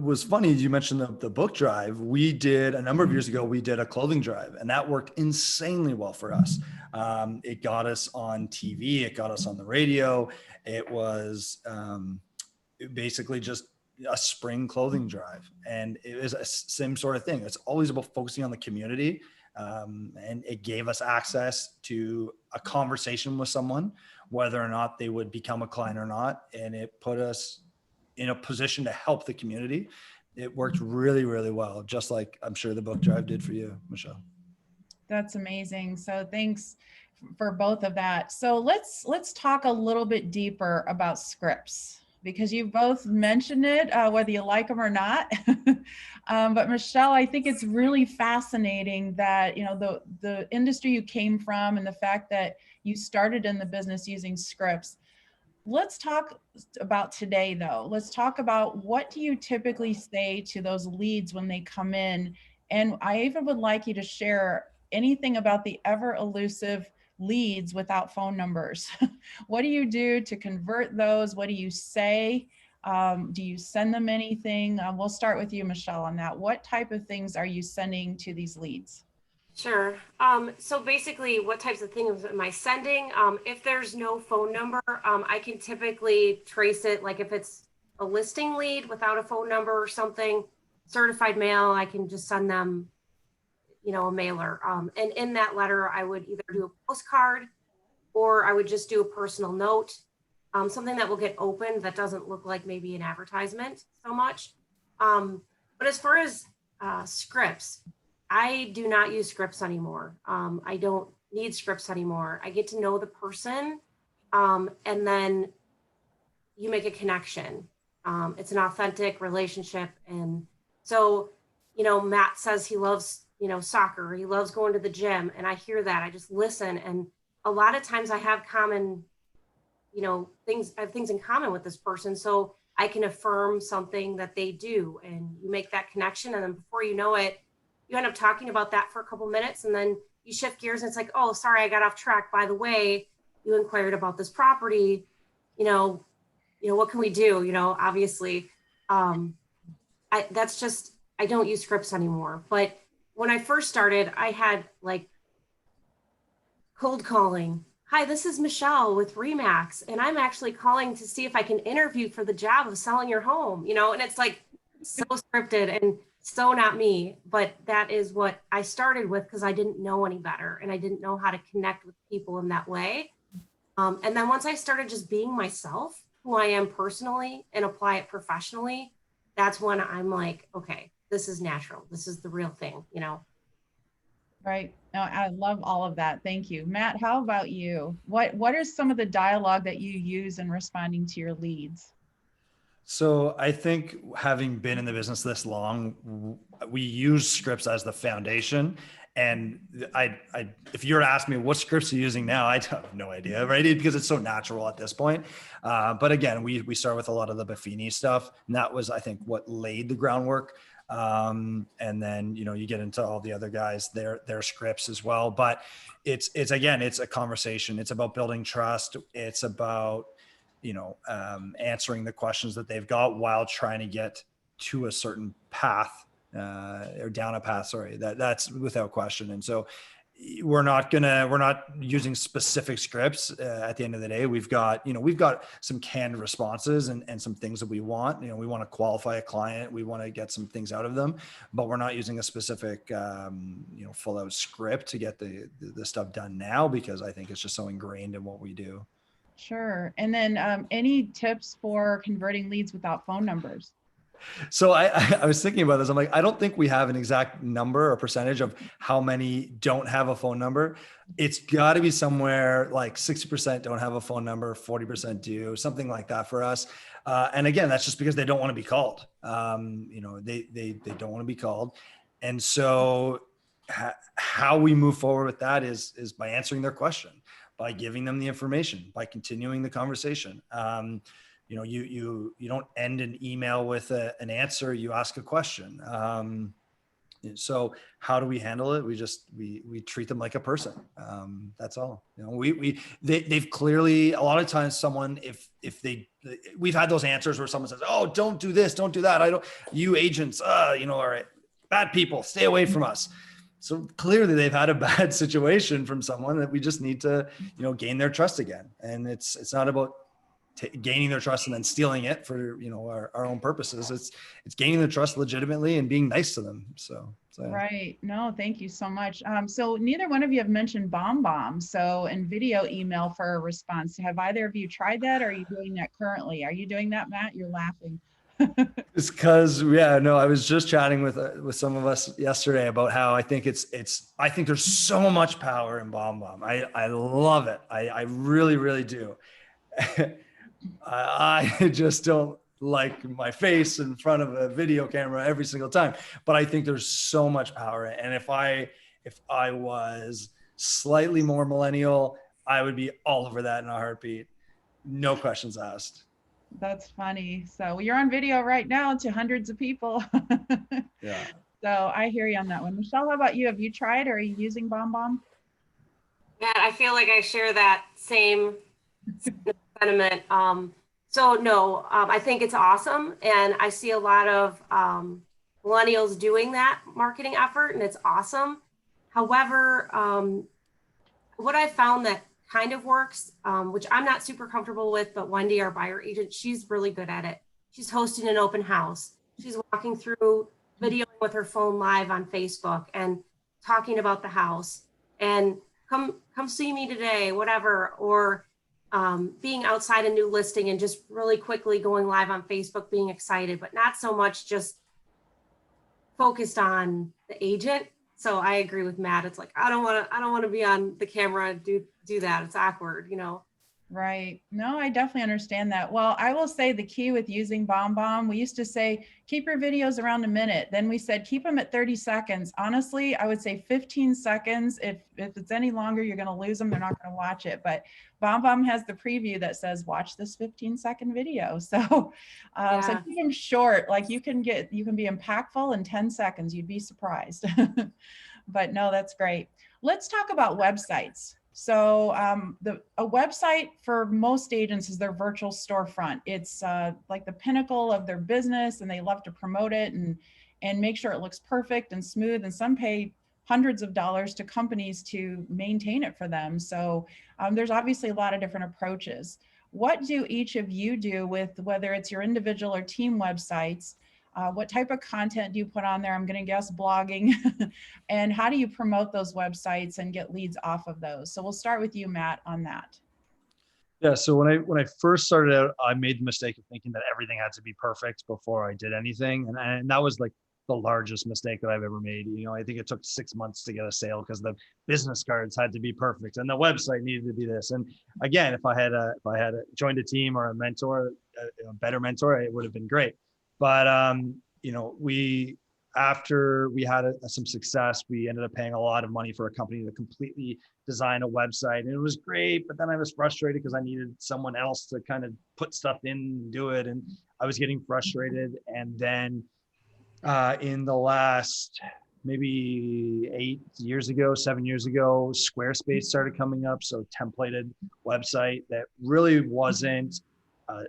was funny, you mentioned the book drive. We did a number of years ago, we did a clothing drive, and that worked insanely well for us. It got us on TV. It got us on the radio. It was basically just a spring clothing drive. And it was a same sort of thing. It's always about focusing on the community. And it gave us access to a conversation with someone, whether or not they would become a client or not. And it put us in a position to help the community. It worked really, really well, just like I'm sure the book drive did for you, Michelle. That's amazing. So thanks for both of that. So let's talk a little bit deeper about scripts, because you both mentioned it, whether you like them or not. But Michelle, I think it's really fascinating that, the industry you came from and the fact that you started in the business using scripts. Let's talk about today, though. Let's talk about, what do you typically say to those leads when they come in? And I even would like you to share anything about the ever elusive leads without phone numbers. What do you do to convert those? What do you say? Do you send them anything? We'll start with you, Michelle, on that. What type of things are you sending to these leads? Sure. So basically, what types of things am I sending? If there's no phone number, I can typically trace it. Like if it's a listing lead without a phone number or something, certified mail, I can just send them, a mailer. And in that letter, I would either do a postcard, or I would just do a personal note, something that will get opened that doesn't look like maybe an advertisement so much. But as far as scripts, I do not use scripts anymore. I don't need scripts anymore. I get to know the person, and then you make a connection. It's an authentic relationship. And so, Matt says he loves, soccer. He loves going to the gym. And I hear that. I just listen. And a lot of times I have common, things in common with this person. So I can affirm something that they do, and you make that connection. And then before you know it, you end up talking about that for a couple minutes, and then you shift gears and it's like, oh, sorry, I got off track. By the way, you inquired about this property, what can we do? Obviously, I don't use scripts anymore. But when I first started, I had like cold calling. Hi, this is Michelle with Remax, and I'm actually calling to see if I can interview for the job of selling your home, and it's like so scripted and so not me, but that is what I started with because I didn't know any better and I didn't know how to connect with people in that way. And then once I started just being myself, who I am personally, and apply it professionally, that's when I'm like, okay, this is natural. This is the real thing, Right. No, I love all of that. Thank you. Matt, how about you? What are some of the dialogue that you use in responding to your leads? So I think having been in the business this long, we use scripts as the foundation. And if you were to ask me what scripts are you using now, I have no idea, right? Because it's so natural at this point. But again, we start with a lot of the Buffini stuff, and that was, I think, what laid the groundwork. And then you get into all the other guys, their scripts as well. But it's again, it's a conversation. It's about building trust. It's about answering the questions that they've got while trying to get to a certain path or down a path. Sorry, that's without question. And so we're not using specific scripts. At the end of the day, we've got some canned responses and some things that we want. We want to qualify a client. We want to get some things out of them, but we're not using a specific, full out script to get the stuff done now, because I think it's just so ingrained in what we do. Sure. And then any tips for converting leads without phone numbers? So I was thinking about this. I'm like, I don't think we have an exact number or percentage of how many don't have a phone number. It's got to be somewhere like 60% don't have a phone number, 40% do, something like that for us. And again, that's just because they don't want to be called. They don't want to be called. And so how we move forward with that is by answering their question, by giving them the information, by continuing the conversation. You don't end an email with an answer. You ask a question. So how do we handle it? We treat them like a person. That's all. They've clearly, a lot of times we've had those answers where someone says, "Oh, don't do this, don't do that. You agents, are bad people, stay away from us." So clearly they've had a bad situation from someone that we just need to, gain their trust again. And it's not about gaining their trust and then stealing it for, our own purposes. It's gaining their trust legitimately and being nice to them. So. Right. No, thank you so much. So neither one of you have mentioned BombBomb. So in video email for a response, have either of you tried that? Or are you doing that currently? Are you doing that, Matt? You're laughing. It's because, I was just chatting with some of us yesterday about how I think I think there's so much power in BombBomb. I love it. I really, really do. I just don't like my face in front of a video camera every single time, but I think there's so much power. And if I was slightly more millennial, I would be all over that in a heartbeat. No questions asked. That's funny. So you're on video right now to hundreds of people. Yeah. So I hear you on that one. Michelle, how about you? Have you tried or are you using BombBomb? Yeah, I feel like I share that same sentiment. So no, I think it's awesome. And I see a lot of millennials doing that marketing effort, and it's awesome. However, what I found that kind of works, which I'm not super comfortable with, but Wendy, our buyer agent, she's really good at it. She's hosting an open house. She's walking through videoing with her phone live on Facebook and talking about the house and come see me today, whatever, or being outside a new listing and just really quickly going live on Facebook, being excited, but not so much just focused on the agent. So I agree with Matt. It's like, I don't want to be on the camera and do that. It's awkward, Right. No, I definitely understand that. Well, I will say the key with using BombBomb, we used to say, keep your videos around a minute. Then we said, keep them at 30 seconds. Honestly, I would say 15 seconds. If it's any longer, you're going to lose them. They're not going to watch it. But BombBomb has the preview that says, watch this 15-second video. So, so keep them short. Like you can be impactful in 10 seconds. You'd be surprised. But no, that's great. Let's talk about websites. So a website for most agents is their virtual storefront. It's like the pinnacle of their business, and they love to promote it and make sure it looks perfect and smooth. And some pay hundreds of dollars to companies to maintain it for them. So there's obviously a lot of different approaches. What do each of you do with whether it's your individual or team websites? What type of content do you put on there? I'm going to guess blogging. And how do you promote those websites and get leads off of those? So we'll start with you, Matt, on that. Yeah. So when I first started out, I made the mistake of thinking that everything had to be perfect before I did anything. And that was like the largest mistake that I've ever made. I think it took 6 months to get a sale because the business cards had to be perfect and the website needed to be this. And again, if I had joined a team or a mentor, a better mentor, it would have been great. But after we had some success, we ended up paying a lot of money for a company to completely design a website, and it was great. But then I was frustrated because I needed someone else to kind of put stuff in and do it, and I was getting frustrated. And then in the last maybe 7 years ago, Squarespace started coming up. So templated website that really wasn't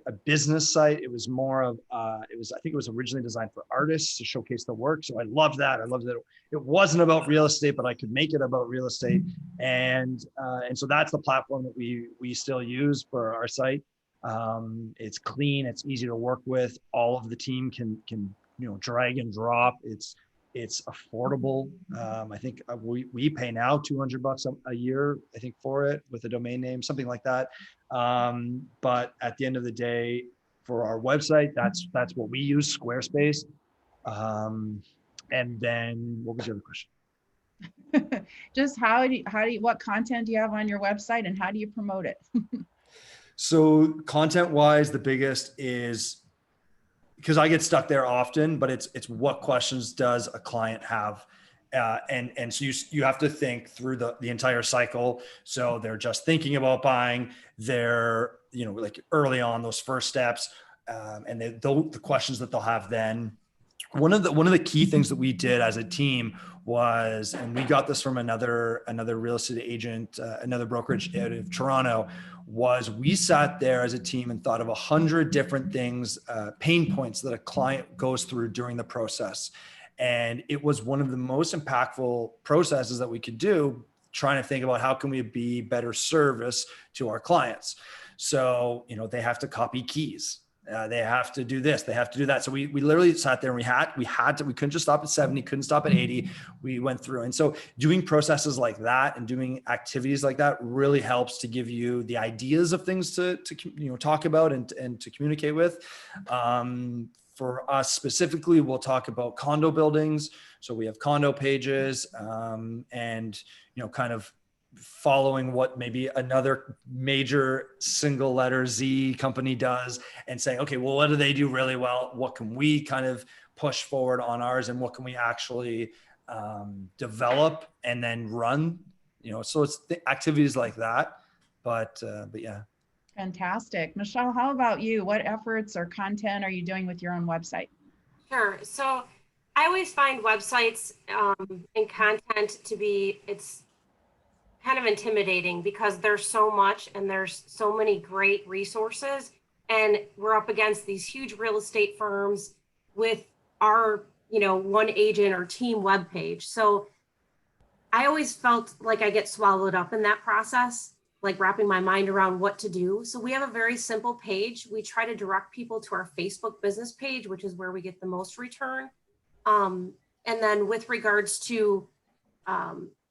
a business site. It was more of, I think it was originally designed for artists to showcase the work. So I loved that. I loved that it wasn't about real estate, but I could make it about real estate. And so that's the platform that we still use for our site. It's clean, it's easy to work with. All of the team can drag and drop. It's affordable. I think we pay now $200 a year, I think, for it with a domain name, something like that. But at the end of the day, for our website, that's what we use, Squarespace. And then what was your other question? Just what content do you have on your website and how do you promote it? So content wise, the biggest is, because I get stuck there often, but it's what questions does a client have? And so you have to think through the entire cycle. So they're just thinking about buying, they're, like early on, those first steps, and the questions that they'll have then. One of the key things that we did as a team was, and we got this from another real estate agent, another brokerage out of Toronto, was we sat there as a team and thought of 100 different things, pain points that a client goes through during the process. And it was one of the most impactful processes that we could do, trying to think about how can we be better service to our clients. So, they have to copy keys. They have to do this, they have to do that. So we literally sat there and we couldn't just stop at 70, couldn't stop at 80. We went through. And so doing processes like that and doing activities like that really helps to give you the ideas of things to talk about and to communicate with. For us specifically, we'll talk about condo buildings. So we have condo pages, and, kind of following what maybe another major single letter Z company does and saying, okay, well, what do they do really well? What can we kind of push forward on ours, and what can we actually develop and then run, so it's activities like that. But yeah. Fantastic. Michelle, how about you? What efforts or content are you doing with your own website? Sure. So I always find websites and content to be, it's kind of intimidating because there's so much and there's so many great resources, and we're up against these huge real estate firms with our, one agent or team webpage. So I always felt like I get swallowed up in that process, like wrapping my mind around what to do. So we have a very simple page. We try to direct people to our Facebook business page, which is where we get the most return. And then with regards to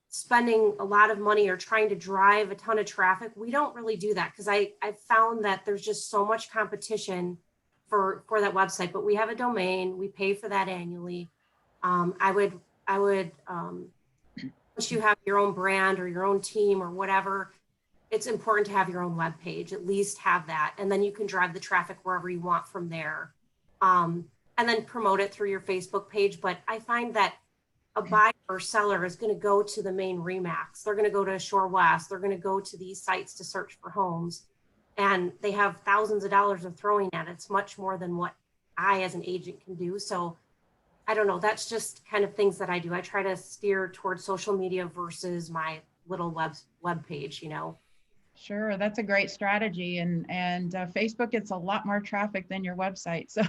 spending a lot of money or trying to drive a ton of traffic, we don't really do that because I found that there's just so much competition for that website. But we have a domain, we pay for that annually. I would once you have your own brand or your own team or whatever, it's important to have your own web page, at least have that. And then you can drive the traffic wherever you want from there. And then promote it through your Facebook page. But I find that a buyer or seller is going to go to the main Remax. They're going to go to Shore West. They're going to go to these sites to search for homes. And they have thousands of dollars of throwing at it. It's much more than what I as an agent can do. So I don't know. That's just kind of things that I do. I try to steer towards social media versus my little web page, Sure, that's a great strategy, and Facebook gets a lot more traffic than your website. So,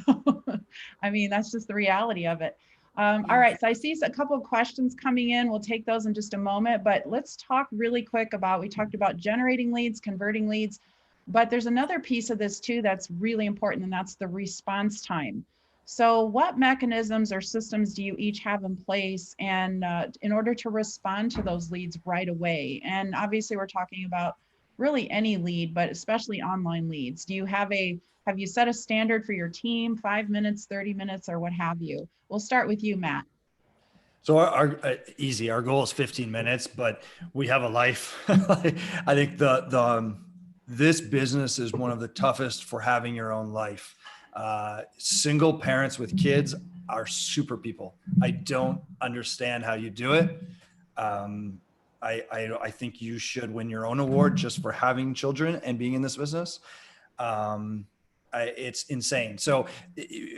I mean, that's just the reality of it. All right, so I see a couple of questions coming in. We'll take those in just a moment, but let's talk really quick about, we talked about generating leads, converting leads, but there's another piece of this too that's really important, and that's the response time. So what mechanisms or systems do you each have in place and in order to respond to those leads right away? And obviously we're talking about really any lead, but especially online leads? Do you have you set a standard for your team, 5 minutes, 30 minutes, or what have you? We'll start with you, Matt. So our goal is 15 minutes, but we have a life. I think this business is one of the toughest for having your own life. Single parents with kids are super people. I don't understand how you do it. I think you should win your own award just for having children and being in this business. It's insane. So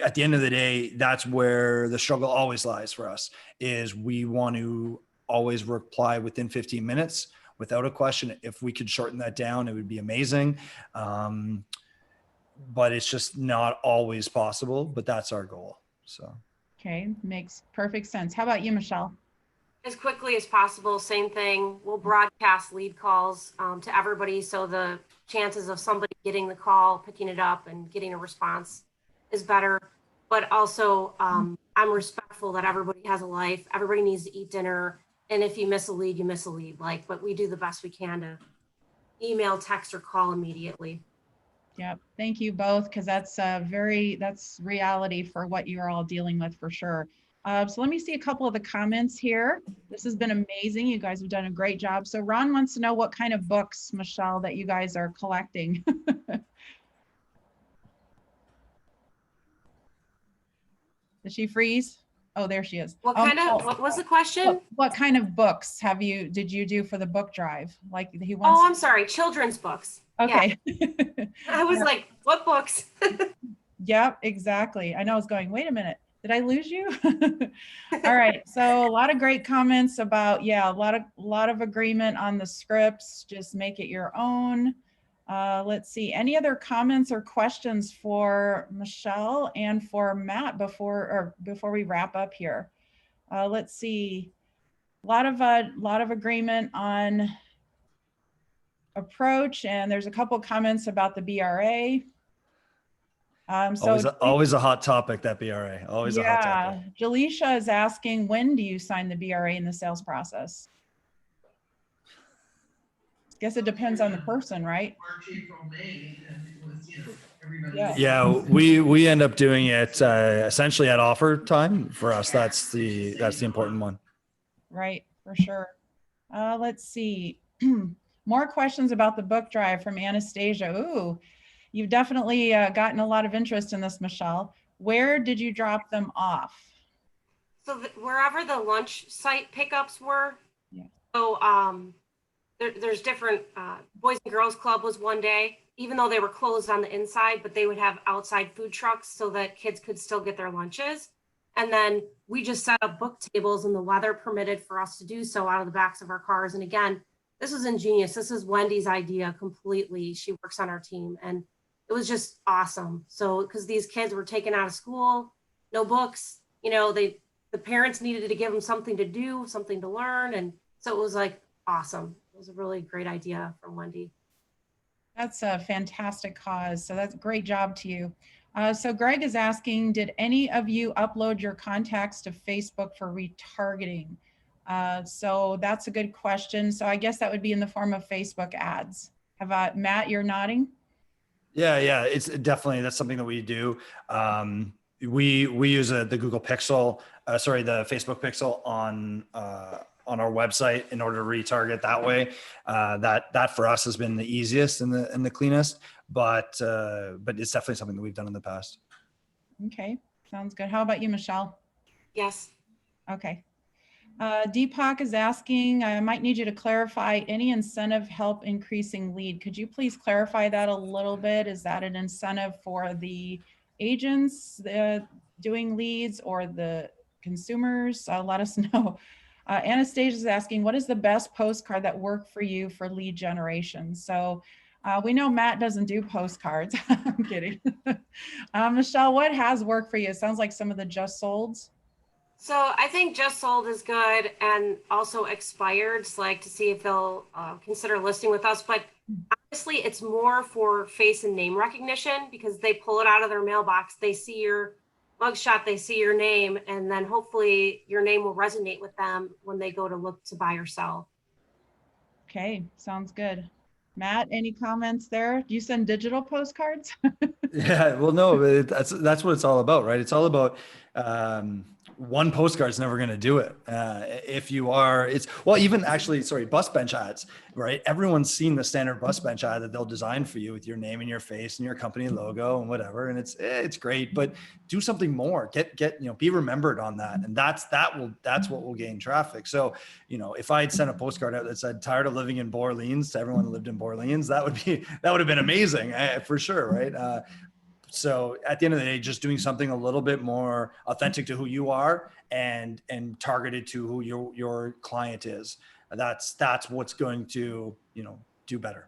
at the end of the day, that's where the struggle always lies for us, is we want to always reply within 15 minutes without a question. If we could shorten that down, it would be amazing. But it's just not always possible, but that's our goal. So. Okay. Makes perfect sense. How about you, Michelle? As quickly as possible, same thing. We'll broadcast lead calls to everybody, so the chances of somebody getting the call, picking it up, and getting a response is better. But also, I'm respectful that everybody has a life. Everybody needs to eat dinner, and if you miss a lead, you miss a lead. But we do the best we can to email, text, or call immediately. Yep. Thank you both, because that's that's reality for what you're all dealing with for sure. So let me see a couple of the comments here. This has been amazing. You guys have done a great job. So Ron wants to know what kind of books, Michelle, that you guys are collecting. Did she freeze? Oh, there she is. What was the question? What kind of books did you do for the book drive? Like he wants. Oh, I'm sorry. Children's books. Okay. Yeah. I was like, what books? Yep, exactly. I know I was going, wait a minute, did I lose you? All right. So a lot of great comments about, yeah, a lot of agreement on the scripts. Just make it your own. Let's see. Any other comments or questions for Michelle and for Matt before we wrap up here? Let's see. A lot of agreement on approach, and there's a couple comments about the BRA. Always a hot topic, that BRA. Always a hot topic. Jaleisha is asking, when do you sign the BRA in the sales process? I guess it depends on the person, right? March, April, May, and it was, everybody. Yeah, we end up doing it essentially at offer time for us. That's the important one. Right, for sure. Let's see. More questions about the book drive from Anastasia. Ooh, you've definitely gotten a lot of interest in this, Michelle. Where did you drop them off? So wherever the lunch site pickups were. Yeah. So there's different, Boys and Girls Club was one day, even though they were closed on the inside, but they would have outside food trucks so that kids could still get their lunches. And then we just set up book tables, and the weather permitted for us to do so out of the backs of our cars. And again, this was ingenious. This is Wendy's idea completely. She works on our team, and it was just awesome. So, because these kids were taken out of school, no books, the parents needed to give them something to do, something to learn. And so it was like awesome. It was a really great idea from Wendy. That's a fantastic cause. So that's a great job to you. So Greg is asking, did any of you upload your contacts to Facebook for retargeting? So that's a good question. So I guess that would be in the form of Facebook ads. Matt, you're nodding? Yeah. It's definitely, that's something that we do. We use the Google Pixel, the Facebook Pixel on our website in order to retarget that way. That for us has been the easiest and the cleanest, but it's definitely something that we've done in the past. Okay, sounds good. How about you, Michelle? Yes. Okay. Deepak is asking, I might need you to clarify any incentive help increasing lead. Could you please clarify that a little bit? Is that an incentive for the agents doing leads or the consumers? Let us know. Anastasia is asking, what is the best postcard that worked for you for lead generation? So we know Matt doesn't do postcards. I'm kidding. Michelle, what has worked for you? It sounds like some of the just solds. So I think just sold is good, and also expired, like to see if they'll consider listing with us. But honestly, it's more for face and name recognition, because they pull it out of their mailbox. They see your mugshot, they see your name, and then hopefully your name will resonate with them when they go to look to buy or sell. Okay, sounds good. Matt, any comments there? Do you send digital postcards? Yeah, well, no, that's what it's all about, right? It's all about one postcard's never going to do it. If you are, it's well, even actually, sorry, bus bench ads, right? Everyone's seen the standard bus bench ad that they'll design for you with your name and your face and your company logo and whatever, and it's great, but do something more. Get be remembered on that, and that's what will gain traffic. So, if I had sent a postcard out that said "tired of living in Borleans" to everyone who lived in Borleans, that would have been amazing for sure, right? So at the end of the day, just doing something a little bit more authentic to who you are and targeted to who your client is. That's what's going to, do better.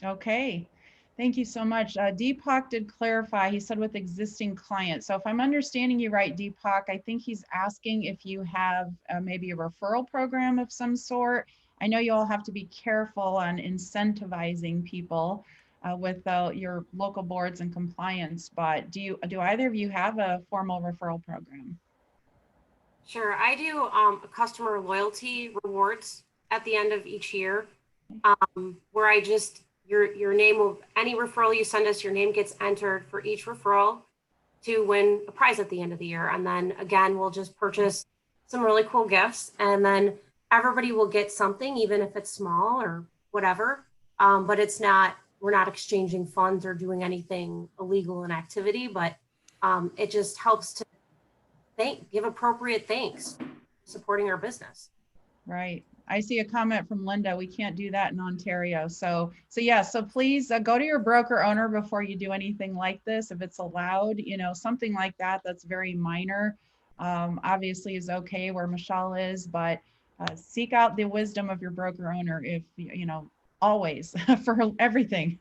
Okay. Thank you so much. Deepak did clarify, he said with existing clients. So if I'm understanding you right, Deepak, I think he's asking if you have maybe a referral program of some sort. I know you all have to be careful on incentivizing people with your local boards and compliance, but do either of you have a formal referral program? Sure, I do a customer loyalty rewards at the end of each year, where I just your name will any referral you send us, your name gets entered for each referral to win a prize at the end of the year, and then again we'll just purchase some really cool gifts, and then everybody will get something, even if it's small or whatever. But we're not exchanging funds or doing anything illegal in activity, but it just helps to give appropriate thanks for supporting our business. Right. I see a comment from Linda. We can't do that in Ontario. So yeah, so please go to your broker owner before you do anything like this. If it's allowed, something like that, that's very minor, obviously is okay where Michelle is, but seek out the wisdom of your broker owner if, always for everything.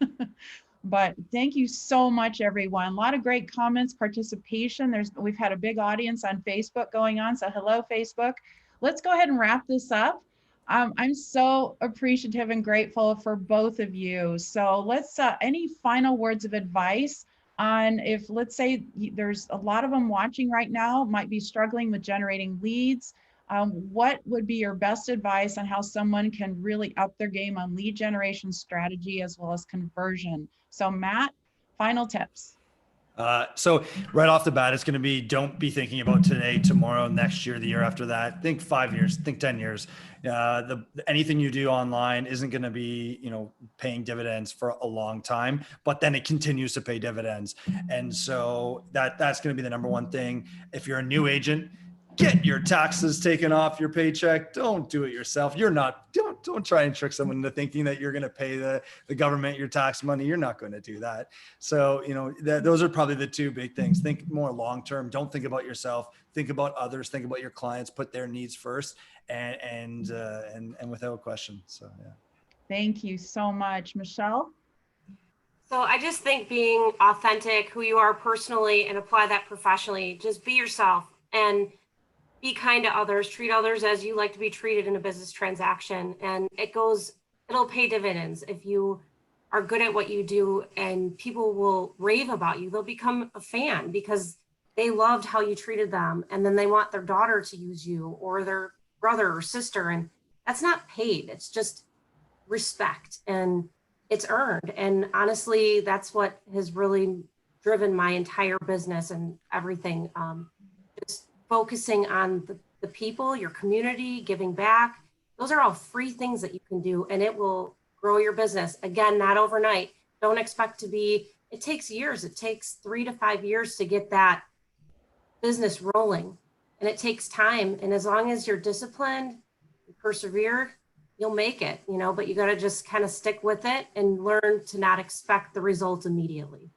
But thank you so much, everyone. A lot of great comments, participation. We've had a big audience on Facebook going on. So hello, Facebook. Let's go ahead and wrap this up. I'm so appreciative and grateful for both of you. So let's, any final words of advice on if, let's say there's a lot of them watching right now, might be struggling with generating leads. What would be your best advice on how someone can really up their game on lead generation strategy as well as conversion? So Matt, final tips. So right off the bat, it's going to be, don't be thinking about today, tomorrow, next year, the year after that. Think 5 years, think 10 years. Anything you do online isn't going to be, paying dividends for a long time, but then it continues to pay dividends. And so that's going to be the number one thing. If you're a new agent, get your taxes taken off your paycheck. Don't do it yourself. Don't try and trick someone into thinking that you're going to pay the government your tax money. You're not going to do that. So, those are probably the two big things. Think more long-term. Don't think about yourself. Think about others. Think about your clients. Put their needs first and without question. So, yeah. Thank you so much, Michelle. So I just think being authentic, who you are personally, and apply that professionally. Just be yourself and be kind to others, treat others as you like to be treated in a business transaction. And it'll pay dividends. If you are good at what you do and people will rave about you, they'll become a fan because they loved how you treated them. And then they want their daughter to use you or their brother or sister. And that's not paid. It's just respect and it's earned. And honestly, that's what has really driven my entire business and everything. Just focusing on the people, your community, giving back. Those are all free things that you can do and it will grow your business. Again, not overnight. Don't expect it takes years. It takes 3 to 5 years to get that business rolling and it takes time. And as long as you're disciplined, you persevere, you'll make it, but you got to just kind of stick with it and learn to not expect the results immediately.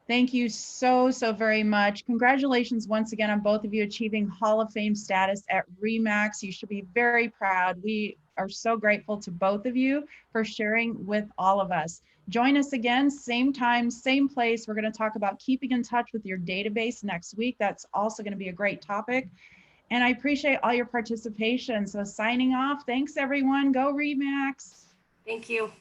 Thank you so very much. Congratulations once again on both of you achieving Hall of Fame status at RE/MAX. You should be very proud. We are so grateful to both of you for sharing with all of us. Join us again, same time, same place. We're going to talk about keeping in touch with your database next week. That's also going to be a great topic. And I appreciate all your participation. So signing off, thanks everyone. Go RE/MAX. Thank you.